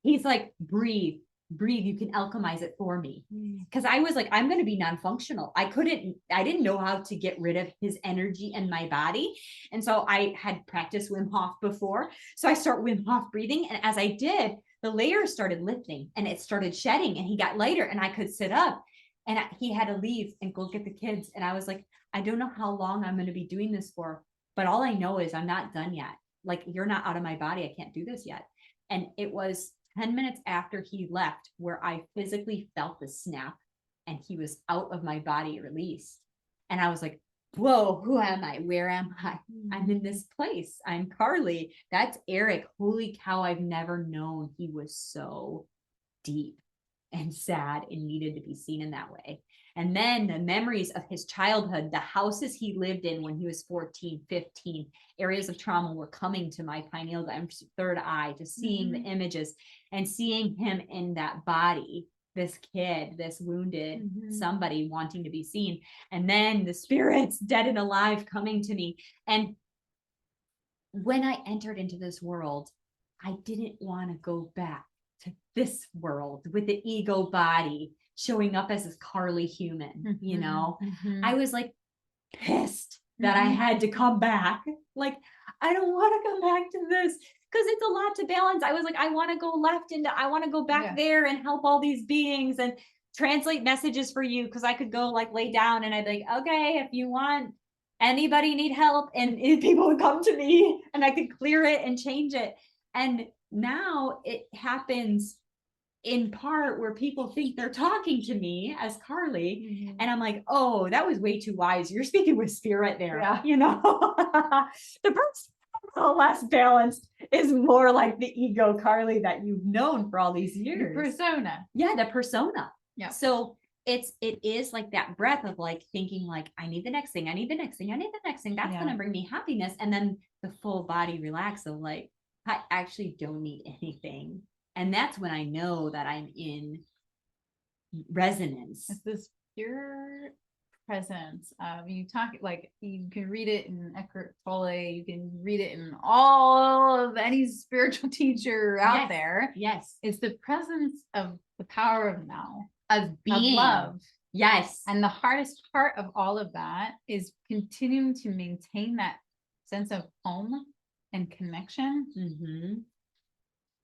He's like, breathe, you can alchemize it for me. Because I was like, I'm going to be non-functional. I didn't know how to get rid of his energy in my body. And so I had practiced Wim Hof before. So I start Wim Hof breathing. And as I did, the layers started lifting and it started shedding and he got lighter and I could sit up and he had to leave and go get the kids. And I was like, I don't know how long I'm going to be doing this for, but all I know is I'm not done yet. Like, you're not out of my body. I can't do this yet. And it was 10 minutes after he left where I physically felt the snap and he was out of my body, released. And I was like, whoa, who am I? Where am I? I'm in this place. I'm Carly. That's Eric. Holy cow. I've never known he was so deep and sad and needed to be seen in that way. And then the memories of his childhood, the houses he lived in when he was 14, 15, areas of trauma were coming to my pineal gland, third eye, just seeing the images and seeing him in that body, this kid, this wounded somebody wanting to be seen. And then the spirits, dead and alive, coming to me. And when I entered into this world, I didn't want to go back to this world with the ego body showing up as this Carly human, you know? I was like pissed that I had to come back. Like, I don't want to come back to this because it's a lot to balance. I was like, I want to go left into, I want to go back there and help all these beings and translate messages for you. Cause I could go like lay down and I'd be like, okay, if you want, anybody need help, and people would come to me and I could clear it and change it. And now it happens in part where people think they're talking to me as Carly. And I'm like, oh, that was way too wise. You're speaking with spirit there. You know, the person less balanced is more like the ego Carly that you've known for all these years. The persona. Yeah, the persona. Yeah. So it is like that breath of like thinking like, I need the next thing. I need the next thing. I need the next thing. That's going to bring me happiness. And then the full body relax of like, I actually don't need anything. And that's when I know that I'm in resonance. It's this pure presence. You talk like you can read it in Eckhart Tolle, you can read it in all of any spiritual teacher out there. Yes. It's the presence of the power of now, of being, of love. Yes. And the hardest part of all of that is continuing to maintain that sense of home and connection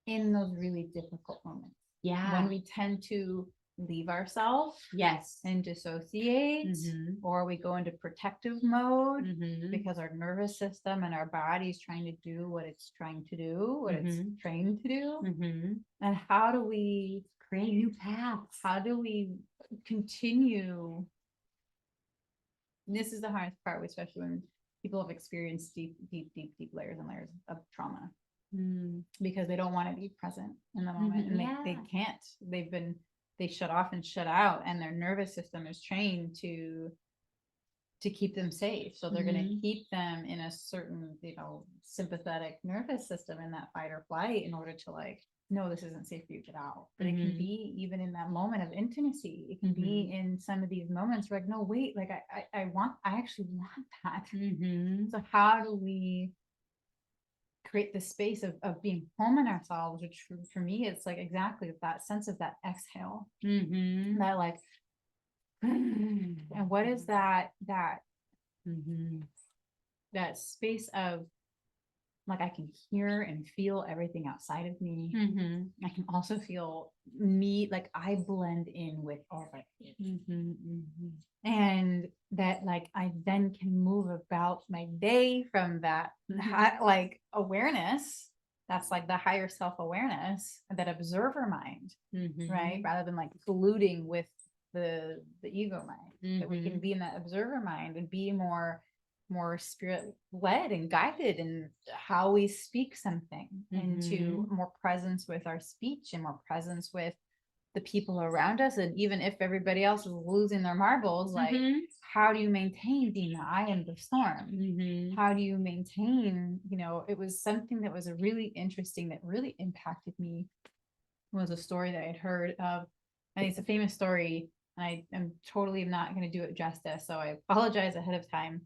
in those really difficult moments. Yeah. When we tend to leave ourselves. Yes. And dissociate, or we go into protective mode because our nervous system and our body is trying to do what it's trying to do, what it's trained to do. And how do we create new paths? How do we continue? And this is the hardest part, especially when people have experienced deep layers and layers of trauma. because they don't want to be present in the moment, and they can't. They shut off and shut out, and their nervous system is trained to keep them safe. So they're going to keep them in a certain, sympathetic nervous system in that fight or flight in order to like, no, this isn't safe for you, get out. But it can be even in that moment of intimacy. It can be in some of these moments where like, no, wait, like I actually want that. So how do we create the space of being home in ourselves, which for me, it's like exactly that sense of that exhale, that like, and what is that space of like, I can hear and feel everything outside of me. I can also feel me, like I blend in with all of it. And that like, I then can move about my day from that like awareness. That's like the higher self-awareness, that observer mind, right? Rather than like colluding with the ego mind, that we can be in that observer mind and be more spirit led and guided in how we speak something, into more presence with our speech and more presence with the people around us. And even if everybody else is losing their marbles, like how do you maintain being the eye in the storm? How do you maintain, it was something that was a really interesting, that really impacted me, was a story that I'd heard of. I think it's a famous story. I am totally not going to do it justice, so I apologize ahead of time.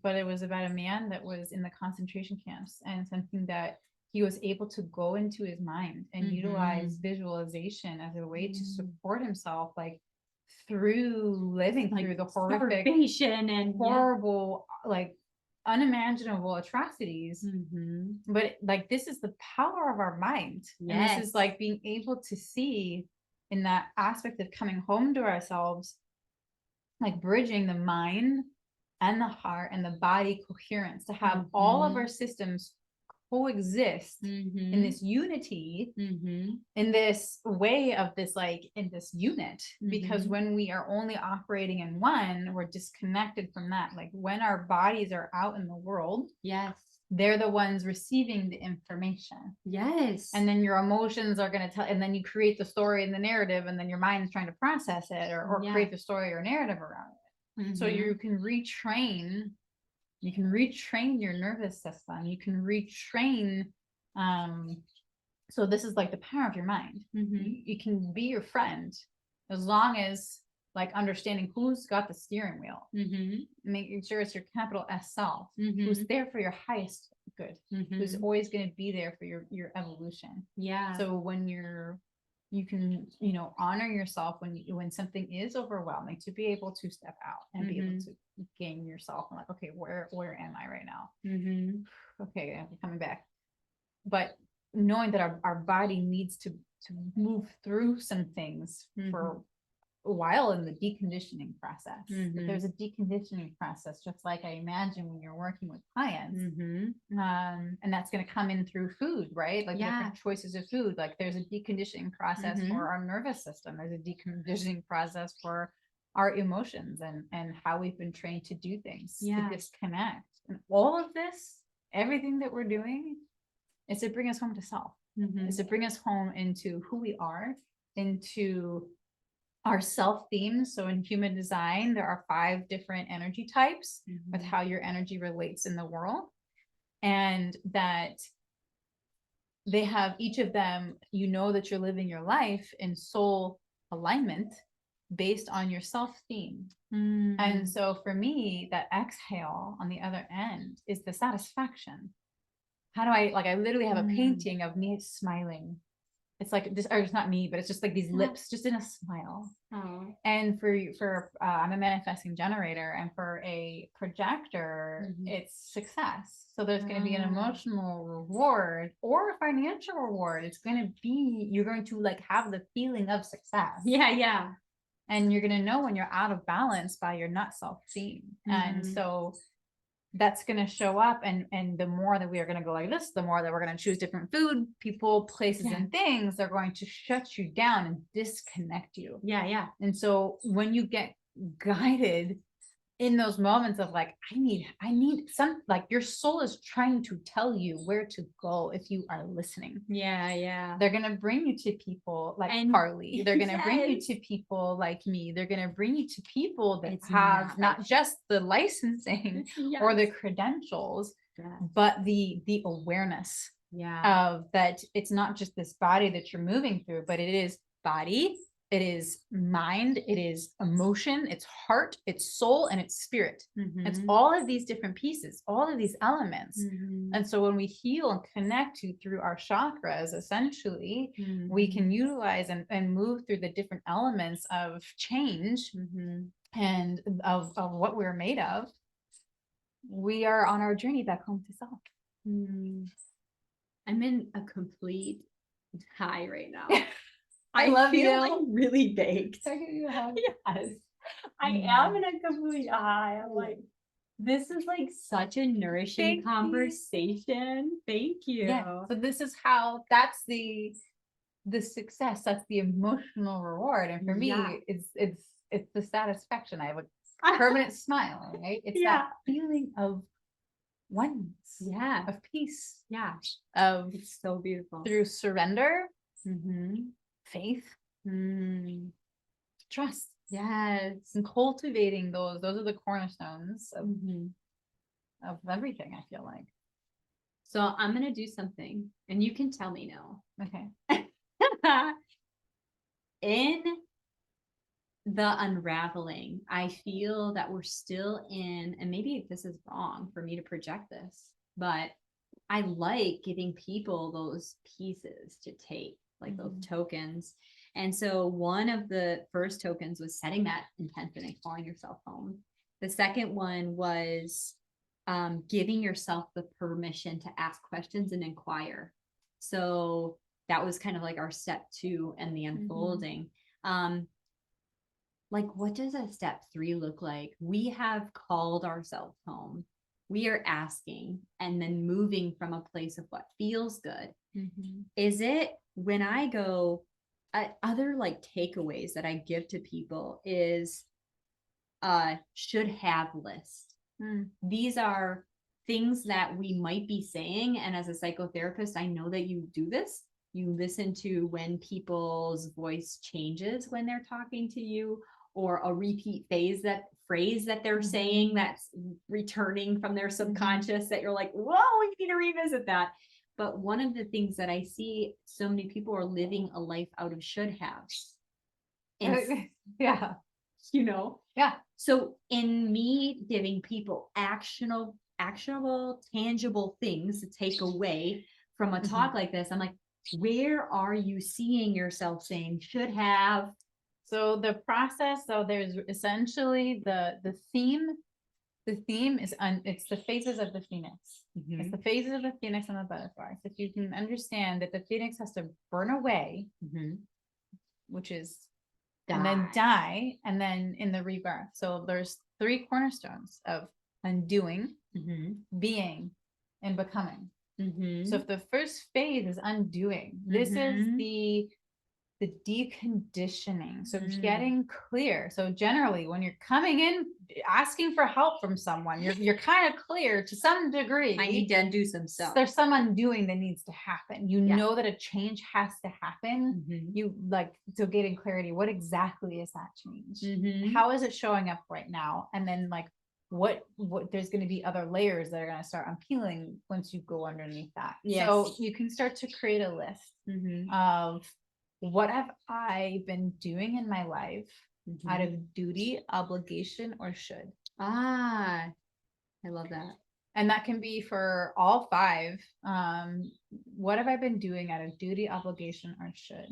But it was about a man that was in the concentration camps, and something that he was able to go into his mind and utilize visualization as a way to support himself, like through living through the horrific and horrible, like unimaginable atrocities. But like, this is the power of our mind. And this is like being able to see in that aspect of coming home to ourselves, like bridging the mind and the heart and the body coherence, to have all of our systems coexist in this unity, in this way of this, like in this unit. Because when we are only operating in one, we're disconnected from that. Like when our bodies are out in the world, they're the ones receiving the information. And then your emotions are going to tell, and then you create the story and the narrative, and then your mind is trying to process it or create the story or narrative around it. So you can retrain your nervous system. You can retrain. So this is like the power of your mind. You can be your friend, as long as like understanding who's got the steering wheel, making sure it's your capital S self, who's there for your highest good, who's always going to be there for your evolution. So when you can, honor yourself when something is overwhelming, to be able to step out and be able to gain yourself and like, okay, where am I right now? Okay, I'm coming back. But knowing that our body needs to move through some things for a while in the deconditioning process. But there's a deconditioning process, just like I imagine when you're working with clients. And that's going to come in through food, right? Like different choices of food. Like there's a deconditioning process for our nervous system. There's a deconditioning process for our emotions and how we've been trained to do things, to disconnect. And all of this, everything that we're doing, is to bring us home to self. Is to bring us home into who we are, into our self themes. So in human design, there are 5 different energy types with how your energy relates in the world. And that they have each of them, that you're living your life in soul alignment based on your self theme. And so for me, that exhale on the other end is the satisfaction. How do I literally have a painting of me smiling. It's like this, or it's not me, but it's just like these lips just in a smile. And for I'm a manifesting generator, and for a projector, it's success. So there's going to be an emotional reward or a financial reward. It's going to be, you're going to like have the feeling of success. And you're going to know when you're out of balance by your not self-esteem. And so that's going to show up, and the more that we are going to go like this, the more that we're going to choose different food, people, places, and things, they're going to shut you down and disconnect you. And so when you get guided in those moments of like, I need some, like your soul is trying to tell you where to go if you are listening. Yeah. They're going to bring you to people like And- Carly. They're going to bring you Yes. to people like me. They're going to bring you to people that It's have not not just the licensing or the credentials, but the awareness of that. It's not just this body that you're moving through, but it is body, it is mind, it is emotion, it's heart, it's soul, and it's spirit. It's all of these different pieces, all of these elements. And so when we heal and connect to through our chakras, essentially, we can utilize and move through the different elements of change and of what we're made of. We are on our journey back home to self. I'm in a complete high right now. I love feel you. like really baked. Yes. I am in a complete high. I'm like, this is like such a nourishing conversation. Thank you. Yeah. So this is how, that's the success. That's the emotional reward. And for me, it's the satisfaction. I have a permanent smile, right? It's that feeling of oneness. Yeah. Of peace. Yeah. Of It's so beautiful. through surrender, faith, trust. Yes. And cultivating those are the cornerstones of everything, I feel like. So I'm going to do something and you can tell me no. Okay. In the unraveling, I feel that we're still in, and maybe this is wrong for me to project this, but I like giving people those pieces to take, like those tokens. And so one of the first tokens was setting that intention and calling yourself home. The second one was giving yourself the permission to ask questions and inquire. So that was kind of like our step 2 and the unfolding. Like, what does a step 3 look like? We have called ourselves home. We are asking and then moving from a place of what feels good. Is it when I go, other like takeaways that I give to people is should have list. These are things that we might be saying. And as a psychotherapist, I know that you do this. You listen to when people's voice changes when they're talking to you, or a repeat phrase that they're saying that's returning from their subconscious that you're like, whoa, we need to revisit that. But one of the things that I see, so many people are living a life out of should haves. Yeah. You know? Yeah. So in me giving people actionable, tangible things to take away from a talk like this, I'm like, where are you seeing yourself saying should have? So the process, so there's essentially the theme. The theme is it's the phases of the phoenix. It's the phases of the phoenix and the butterfly. So if you can understand that the phoenix has to burn away, which is and then die, and then in the rebirth. So there's 3 cornerstones of undoing, being, and becoming. So if the first phase is undoing, this is the deconditioning. So getting clear. So generally when you're coming in asking for help from someone, you're kind of clear to some degree. I need to undo some stuff. There's some undoing that needs to happen. You know that a change has to happen. You like, so getting clarity, what exactly is that change? How is it showing up right now? And then like what there's going to be other layers that are going to start unpeeling once you go underneath that. So you can start to create a list of what have I been doing in my life out of duty, obligation, or should? I love that. And that can be for all 5. What have I been doing out of duty, obligation, or should?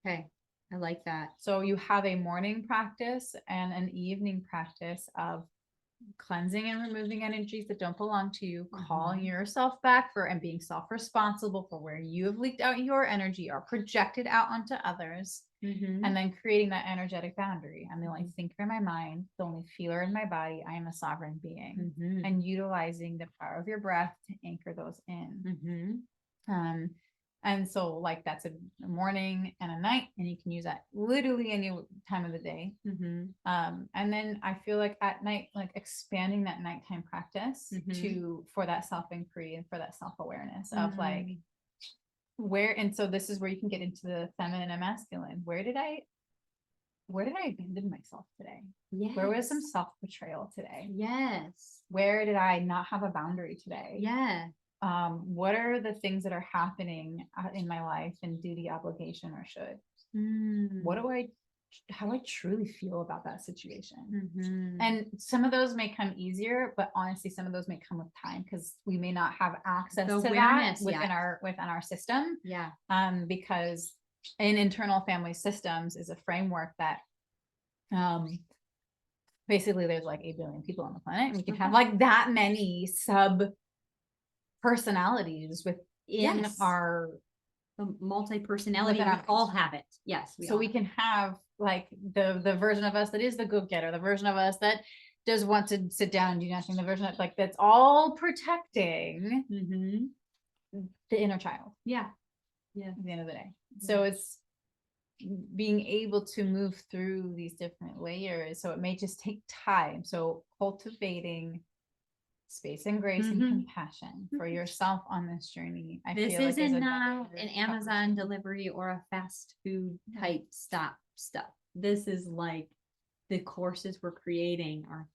Okay. I like that. So you have a morning practice and an evening practice of cleansing and removing energies that don't belong to you, calling yourself back and being self-responsible for where you have leaked out your energy or projected out onto others, and then creating that energetic boundary. I'm the only thinker in my mind, the only feeler in my body. I am a sovereign being, and utilizing the power of your breath to anchor those in. And so like that's a morning and a night, and you can use that literally any time of the day. Mhm. And then I feel like at night, like expanding that nighttime practice for that self-inquiry and for that self-awareness of like where, and so this is where you can get into the feminine and masculine. Where did I abandon myself today? Yes. Where was some self-betrayal today? Yes. Where did I not have a boundary today? Yeah. What are the things that are happening in my life in duty, obligation, or should? How do I truly feel about that situation? And some of those may come easier, but honestly, some of those may come with time because we may not have access to that within our system. Yeah. Because in internal family systems is a framework that basically there's like 8 billion people on the planet, and we can have like that many sub personalities within our multi-personality. We all have it. Yes. We can have like the version of us that is the go-getter, the version of us that does want to sit down and do nothing, the version of like that's all protecting the inner child. Yeah. At the end of the day. So it's being able to move through these different layers. So it may just take time. So cultivating space and grace and compassion for yourself on this journey. This isn't not an Amazon delivery or a fast food type stuff. This is like the courses we're creating are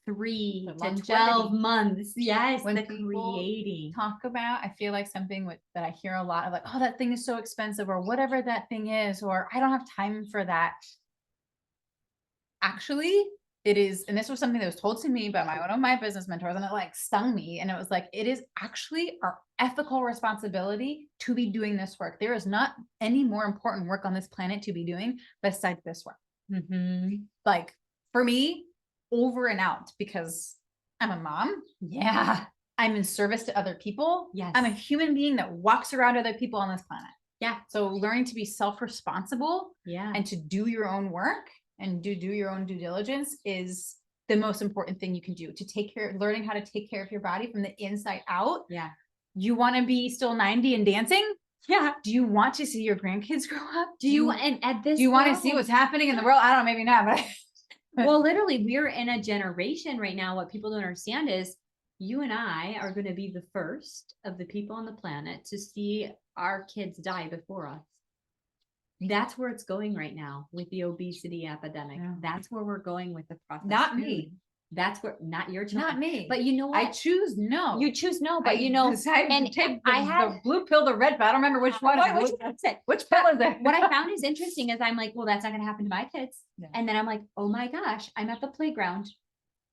3 to 12 months. Yes, when the people creating. Talk about, I feel like something that I hear a lot of like, oh, that thing is so expensive, or whatever that thing is, or I don't have time for that. Actually, it is, and this was something that was told to me by one of my business mentors, and it like stung me. And it was like, it is actually our ethical responsibility to be doing this work. There is not any more important work on this planet to be doing besides this work. Like for me, over and out, because I'm a mom. Yeah. I'm in service to other people. Yes. I'm a human being that walks around other people on this planet. Yeah. So learning to be self-responsible and to do your own work and do your own due diligence is the most important thing you can do, to take care, learning how to take care of your body from the inside out. Yeah. You want to be still 90 and dancing? Yeah. Do you want to see your grandkids grow up? Do you want to see what's happening in the world? I don't know, maybe not, but well, literally, we're in a generation right now. What people don't understand is you and I are going to be the first of the people on the planet to see our kids die before us. That's where it's going right now with the obesity epidemic. Yeah. That's where we're going with the process. Not me. That's where, not your children. Not me. But you know what? I choose no. You choose no, but you know, and take the blue pill, the red pill. I don't remember which one. Which pill is it? What I found is interesting is I'm like, well, that's not going to happen to my kids. Yeah. And then I'm like, oh my gosh, I'm at the playground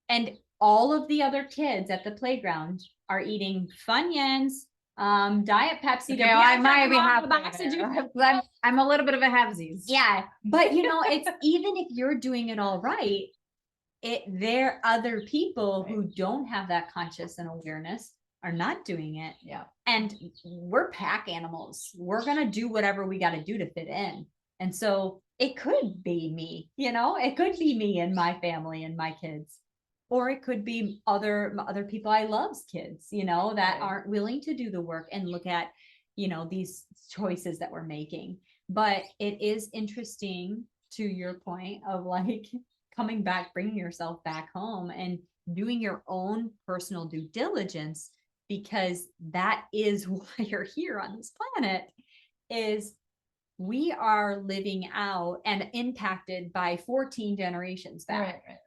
and all of the other kids at the playground are eating Funyuns, Diet Pepsi. Okay, I might be half. I'm a little bit of a halvesies. Yeah. But you know, it's even if you're doing it all right, there are other people who don't have that conscious and awareness are not doing it. Yeah. And we're pack animals. We're going to do whatever we got to do to fit in. And so it could be me, you know, it could be me and my family and my kids, or it could be other people I love's kids, you know, that aren't willing to do the work and look at, you know, these choices that we're making. But it is interesting to your point of like, coming back, bringing yourself back home and doing your own personal due diligence, because that is why you're here on this planet, is we are living out and impacted by 14 generations back. Right.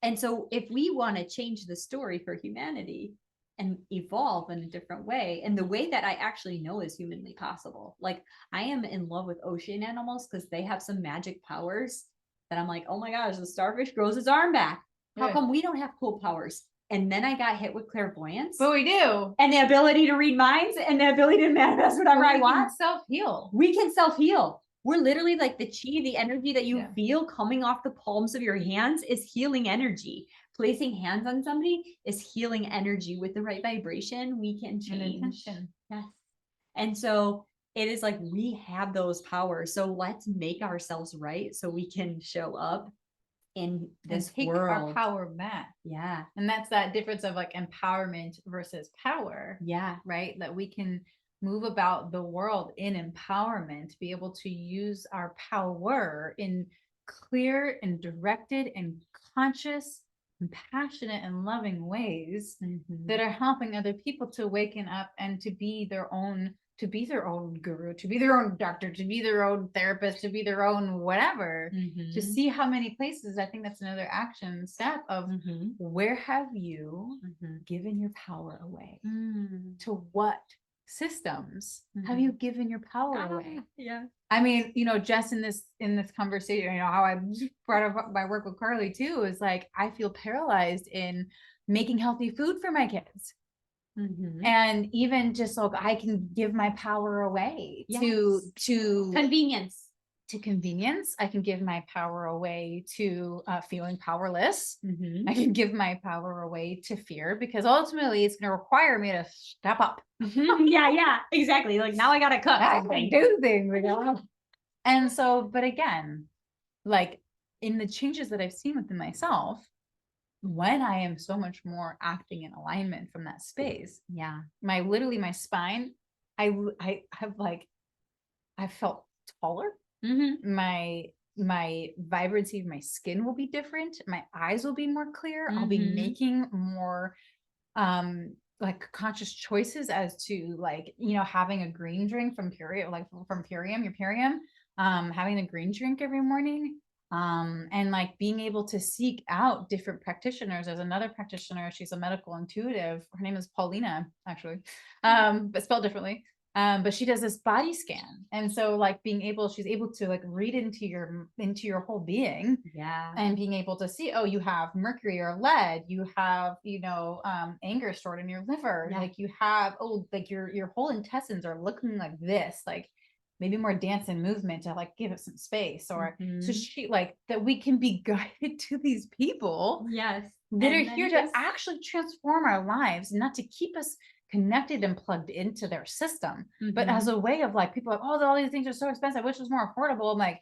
And so if we want to change the story for humanity and evolve in a different way, and the way that I actually know is humanly possible, like I am in love with ocean animals because they have some magic powers. And I'm like, oh my gosh, the starfish grows its arm back. How come we don't have cool powers? And then I got hit with clairvoyance. But we do. And the ability to read minds and the ability to manifest whatever I want. Self-heal. We can self-heal. We're literally like the chi, the energy that you feel coming off the palms of your hands is healing energy. Placing hands on somebody is healing energy. With the right vibration, we can change. And intention. Yes. And so it is like we have those powers. So let's make ourselves right so we can show up in this and take world. Our power back. Yeah. And that's that difference of like empowerment versus power. Yeah. Right? That we can move about the world in empowerment, be able to use our power in clear and directed and conscious, compassionate and loving ways that are helping other people to waken up and to be their own guru, to be their own doctor, to be their own therapist, to be their own whatever, to see how many places. I think that's another action step of where have you given your power away? To what systems have you given your power away? Yeah. I mean, just in this conversation, how I brought up my work with Carly too, is like, I feel paralyzed in making healthy food for my kids. And even just like I can give my power away to Convenience. I can give my power away to feeling powerless. I can give my power away to fear, because ultimately it's going to require me to step up. Yeah, exactly. Like, now I gotta cook. I can do things. And so, but again, like in the changes that I've seen within myself, when I am so much more acting in alignment from that space, my spine, I felt taller. My vibrancy of my skin will be different. My eyes will be more clear. I'll be making more like conscious choices as to like, having a green drink from Purium, having a green drink every morning. And like being able to seek out different practitioners. There's another practitioner, she's a medical intuitive. Her name is Paulina, actually, but spelled differently. But she does this body scan. And so like she's able to like read into your whole being. And being able to see, oh, you have mercury or lead, you have, anger stored in your liver. Like you have, like your whole intestines are looking like this, like maybe more dance and movement to like give it some space. Or so she like that we can be guided to these people that are here to actually transform our lives, not to keep us connected and plugged into their system, but as a way of like, people are like, oh, all these things are so expensive, I wish it was more affordable. I'm like,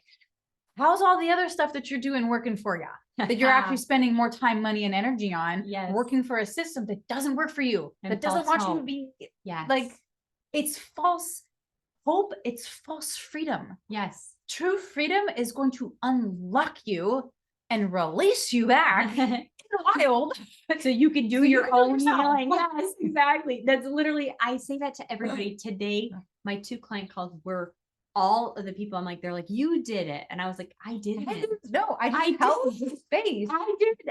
how's all the other stuff that you're doing working for you, that you're actually spending more time, money and energy on working for a system that doesn't work for you, and that doesn't want you to be like, it's false hope, it's false freedom. True freedom is going to unlock you and release you back in the wild, so you can do your own healing. Yes, exactly. That's literally, I say that to everybody. Today, my 2 client calls were all of the people. I'm like, they're like, you did it. And I was like, I didn't. I just held the space.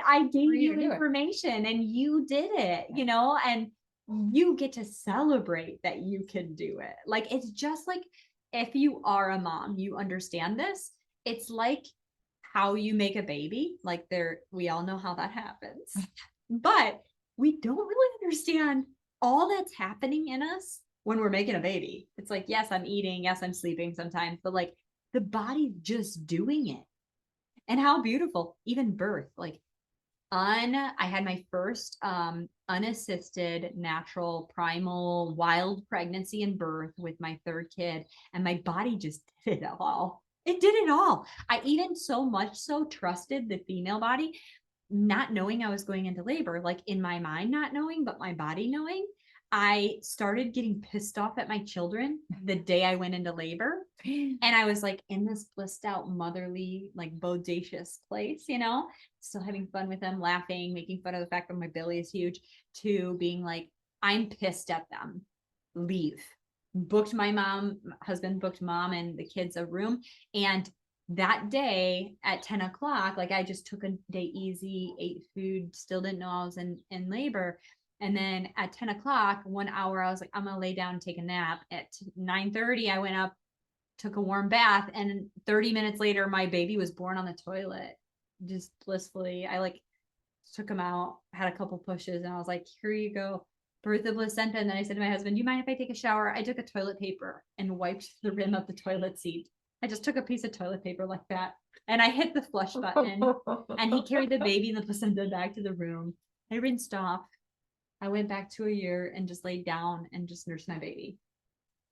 I gave you information and you did it, and you get to celebrate that you can do it. Like, it's just like, if you are a mom, you understand this. It's like how you make a baby. Like, we all know how that happens, but we don't really understand all that's happening in us when we're making a baby. It's like, yes, I'm eating, yes, I'm sleeping sometimes, but like the body's just doing it. And how beautiful, even birth, like I had my first unassisted, natural, primal, wild pregnancy and birth with my 3rd kid, and my body just did it all. It did it all. I even so much so trusted the female body, not knowing I was going into labor, like in my mind not knowing, but my body knowing. I started getting pissed off at my children the day I went into labor. And I was like in this blissed out, motherly, like bodacious place, still having fun with them, laughing, making fun of the fact that my belly is huge, to being like, I'm pissed at them. Leave. Husband booked mom and the kids a room. And that day at 10 o'clock, like I just took a day easy, ate food, still didn't know I was in labor. And then at 10 o'clock, 1 hour, I was like, I'm going to lay down and take a nap. At 9:30, I went up, took a warm bath. And 30 minutes later, my baby was born on the toilet, just blissfully. I like took him out, had a couple pushes, and I was like, here you go. Birth of placenta. And then I said to my husband, do you mind if I take a shower? I took a toilet paper and wiped the rim of the toilet seat. I just took a piece of toilet paper like that. And I hit the flush button. And he carried the baby and the placenta back to the room. I rinsed off. I went back to a year and just laid down and just nursed my baby.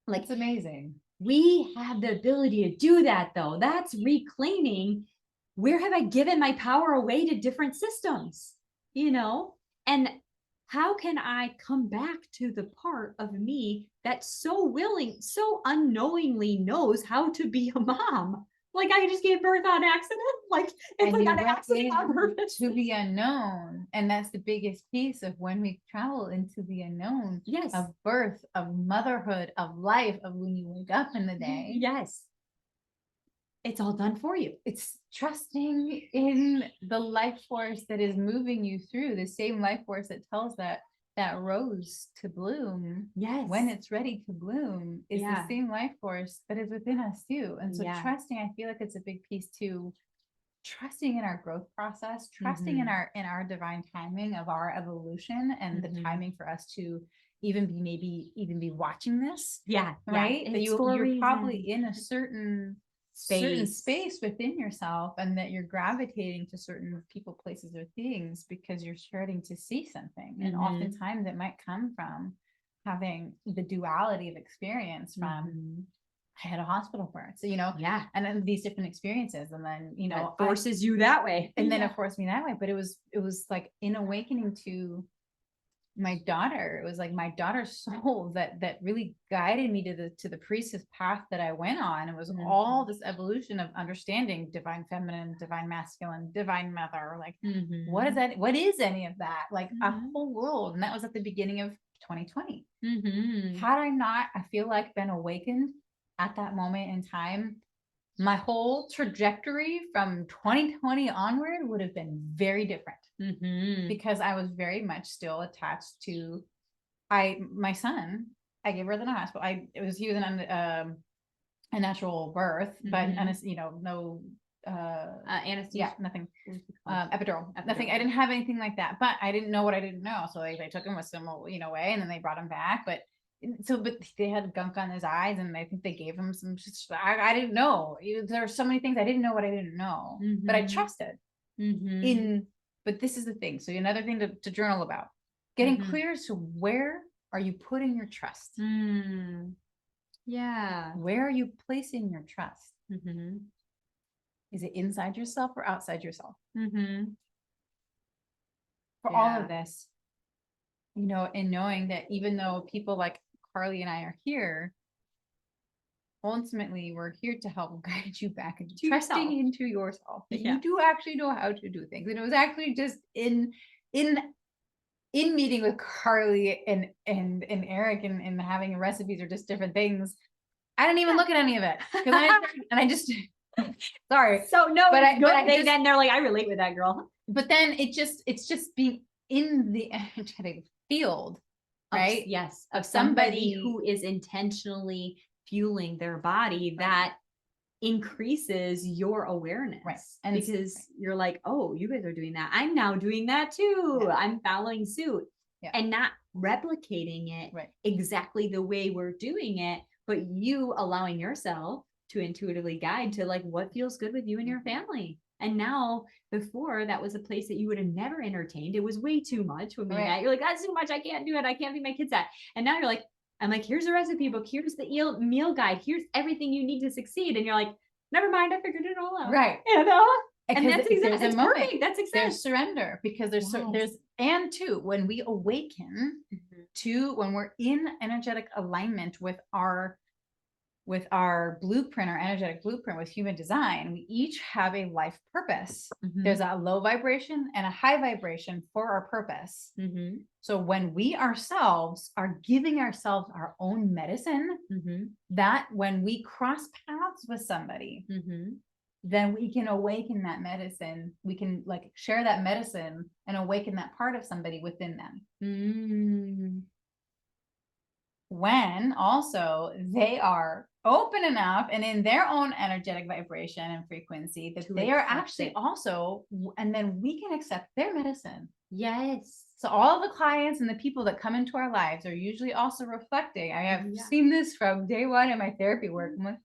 Like, it's amazing. We have the ability to do that, though. That's reclaiming. Where have I given my power away to different systems? And how can I come back to the part of me that so unknowingly knows how to be a mom? Like I just gave birth on accident. Like it's And like you an went accident on purpose. to the unknown. And that's the biggest piece of when we travel into the unknown Yes. of birth, of motherhood, of life, of when you wake up in the day. Yes. It's all done for you. It's trusting in the life force that is moving you through, the same life force that tells that rose to bloom. Yes. When it's ready to bloom is Yeah. the same life force that is within us too. And so Yeah. trusting, I feel like it's a big piece too. Trusting in our growth process, trusting in our divine timing of our evolution and the timing for us to even be watching this. Yeah. Right. Yeah. That It's for a you're probably reason. in a certain Space. space within yourself, and that you're gravitating to certain people, places, or things because you're starting to see something. And oftentimes it might come from having the duality of experience from I had a hospital birth, so Yeah. and then these different experiences, and then That forces you that way. and then it forced me that way. But it was like in awakening to my daughter, it was like my daughter's soul that really guided me to the priestess path that I went on. It was all this evolution of understanding divine feminine, divine masculine, divine mother. Like, what is that? What is any of that? Like a whole world. And that was at the beginning of 2020. Had I not, I feel like, been awakened at that moment in time, my whole trajectory from 2020 onward would have been very different. Because I was very much still attached to my son. I gave birth in a hospital. He was a natural birth, but no anesthesia. Yeah, nothing. Epidural. Nothing. I didn't have anything like that, but I didn't know what I didn't know. So they took him with some way, and then they brought him back. But they had gunk on his eyes, and I think they gave him some. I didn't know. There were so many things I didn't know what I didn't know, but I trusted in. But this is the thing. So another thing to journal about, getting clear as to where are you putting your trust? Yeah. Where are you placing your trust? Is it inside yourself or outside yourself? For all of this, and knowing that even though people like Carly and I are here, ultimately we're here to help guide you back into trusting into yourself. That you do actually know how to do things. And it was actually just in meeting with Carly and Eric and having recipes or just different things. I didn't even look at any of it because I just sorry. So no, but then they're like, I relate with that girl. But then it's just being in the energetic field, right? Yes, of somebody who is intentionally fueling their body that increases your awareness, right? And because you're like, oh, you guys are doing that, I'm now doing that too. I'm following suit, and not replicating it exactly the way we're doing it, but you allowing yourself to intuitively guide to like what feels good with you and your family. And now, before, that was a place that you would have never entertained. It was way too much when we met. You're like, that's too much. I can't do it. I can't feed my kids that. And now you're like, I'm like, here's a recipe book. Here's the meal guide. Here's everything you need to succeed. And you're like, never mind. I figured it all out. Right. And that's exactly, that's perfect. That's success. There's surrender, because there's and too, when we awaken to, when we're in energetic alignment with our blueprint, our energetic blueprint with human design, we each have a life purpose. There's a low vibration and a high vibration for our purpose. So when we ourselves are giving ourselves our own medicine, that when we cross paths with somebody, then we can awaken that medicine. We can like share that medicine and awaken that part of somebody within them. When also they are open enough and in their own energetic vibration and frequency that they are actually also, and then we can accept their medicine. Yes. So all the clients and the people that come into our lives are usually also reflecting. I have seen this from day one in my therapy work. I'm like,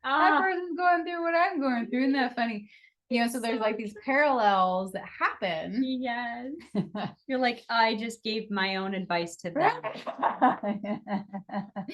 that person's going through what I'm going through. Isn't that funny? So there's like these parallels that happen. Yes. You're like, I just gave my own advice to them.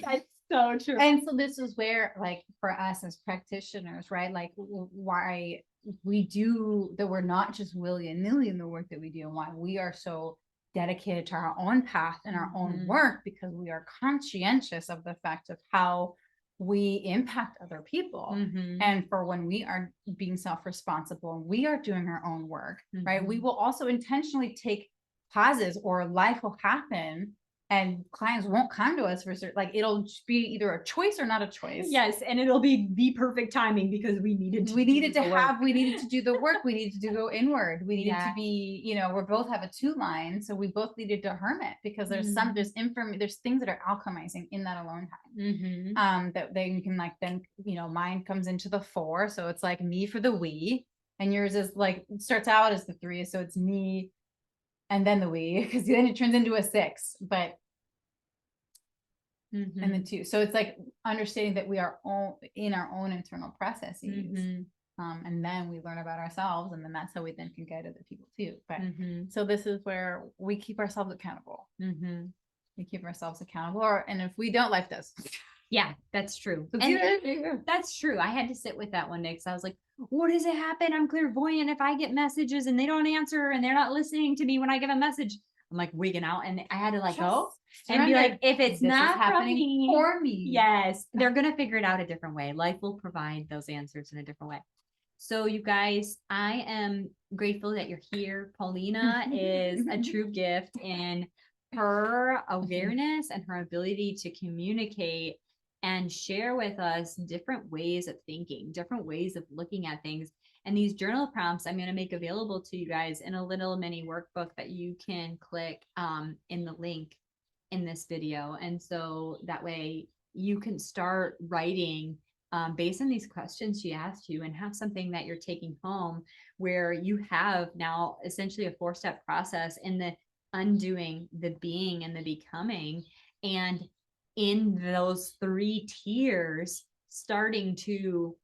That's so true. And so this is where, like, for us as practitioners, right? Like why we do that, we're not just willy-nilly in the work that we do, and why we are so dedicated to our own path and our own work, because we are conscientious of the fact of how we impact other people. Mhm. And for when we are being self-responsible and we are doing our own work, right? We Mhm. will also intentionally take pauses, or life will happen and clients won't come to us for certain, like it'll just be either a choice or not a choice. Yes, and it'll be the perfect timing because we needed to we do needed to the work. we needed to do the work. We needed to go inward. We needed Yeah. to be, you know, we both have a 2 line. So we both needed to hermit, because there's there's things that are alchemizing in that alone time. Mhm. That they can like, then, you know, mine comes into the 4. So it's like me for the we, and yours is like, starts out as the 3. So it's me and then the we, because then it turns into a 6, but and Mhm. the 2. So it's like understanding that we are all in our own internal processes. Mhm. And then we learn about ourselves, and then that's how we then can guide other people too. But Mhm. so this is where we keep ourselves accountable. Mhm. We keep ourselves accountable, and if we don't, life does. Yeah, that's true. So And that's true. I had to sit with that one day because I was like, what does it happen? I'm clairvoyant. If I get messages and they don't answer and they're not listening to me when I give a message, I'm like wigging out. And I had to like go and be like, if it's This is not happening from me, for me. yes, they're going to figure it out a different way. Life will provide those answers in a different way. So you guys, I am grateful that you're here. Paulina is a true gift in her awareness and her ability to communicate and share with us different ways of thinking, different ways of looking at things. And these journal prompts I'm going to make available to you guys in a little mini workbook that you can click in the link in this video. And so that way you can start writing based on these questions she asked you, and have something that you're taking home where you have now essentially a 4-step process in the undoing, the being, and the becoming. And in those 3 tiers, starting to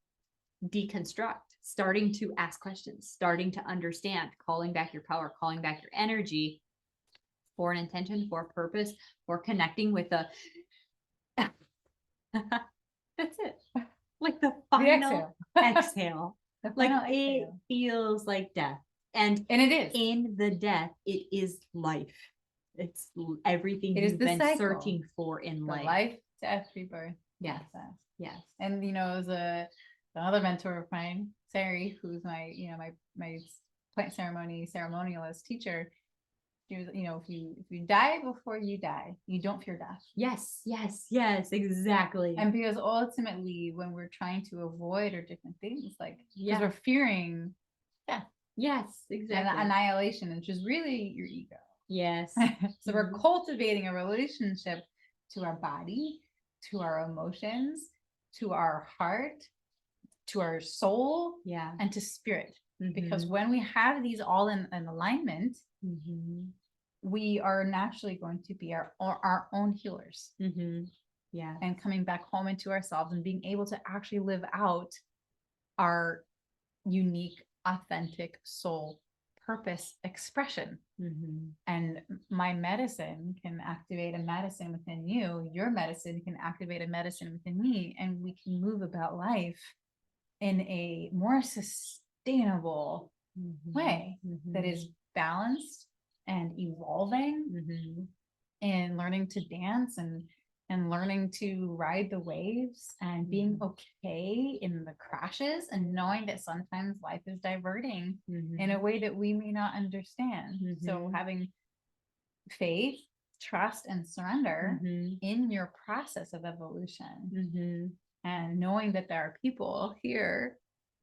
deconstruct, starting to ask questions, starting to understand, calling back your power, calling back your energy for an intention, for a purpose, for connecting with a that's it. Like the final exhale. The Like final it exhale. feels like death. And it is. in the death, it is life. It's everything It is you've the been cycle. searching for in The life. life, death, rebirth. Yes. Process. Yes. And you know, as another mentor of mine, Sari, who's my, you know, my plant ceremonialist teacher, she was, you know, if you die before you die, you don't fear death. Yes, yes, yes, exactly. And because ultimately, when we're trying to avoid or different things, like, because Yeah. we're fearing death Yes, and exactly. annihilation, which is really your ego. Yes. So we're cultivating a relationship to our body, to our emotions, to our heart, to our soul, Yeah. and to spirit. Because Mhm. when we have these all in alignment, Mhm. we are naturally going to be our own healers. Mhm. Yeah. And coming back home into ourselves and being able to actually live out our unique, authentic soul purpose expression. Mhm. And my medicine can activate a medicine within you. Your medicine can activate a medicine within me, and we can move about life in a more sustainable Mhm. way that Mhm. is balanced and evolving, Mhm. and learning to dance and learning to ride the waves and being okay in the crashes, and knowing that sometimes life is diverting in a way that we may not understand. So having faith, trust, and surrender in your process of evolution, and knowing that there are people here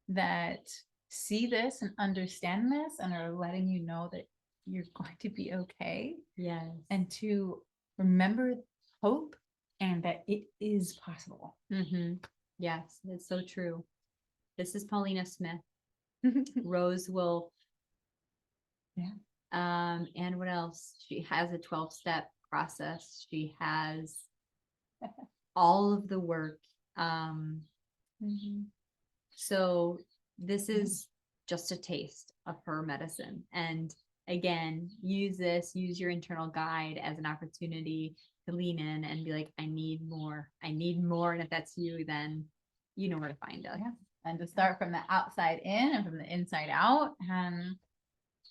that see this and understand this and are letting you know that you're going to be okay. Yes. And to remember hope and that it is possible. Yes, that's so true. This is Paulina Smith. Rose Wolf. Yeah. And what else? She has a 12-step process. She has all of the work. So this is just a taste of her medicine. And again, use your internal guide as an opportunity to lean in and be like, I need more. I need more. And if that's you, then you know where to find us. Yeah. And to start from the outside in and from the inside out. And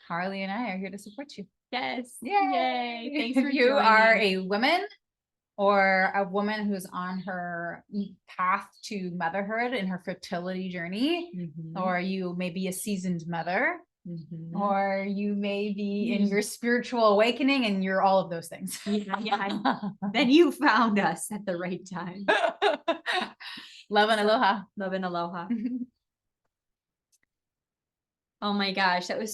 Carly and I are here to support you. Yes. Yay. Yay. Thanks for If you joining. are a woman or a woman who's on her path to motherhood in her fertility journey, or you may be a seasoned mother, or you may be in your spiritual awakening, and you're all of those things. Then you found us at the right time. Love and aloha. Love and aloha. Oh my gosh, that was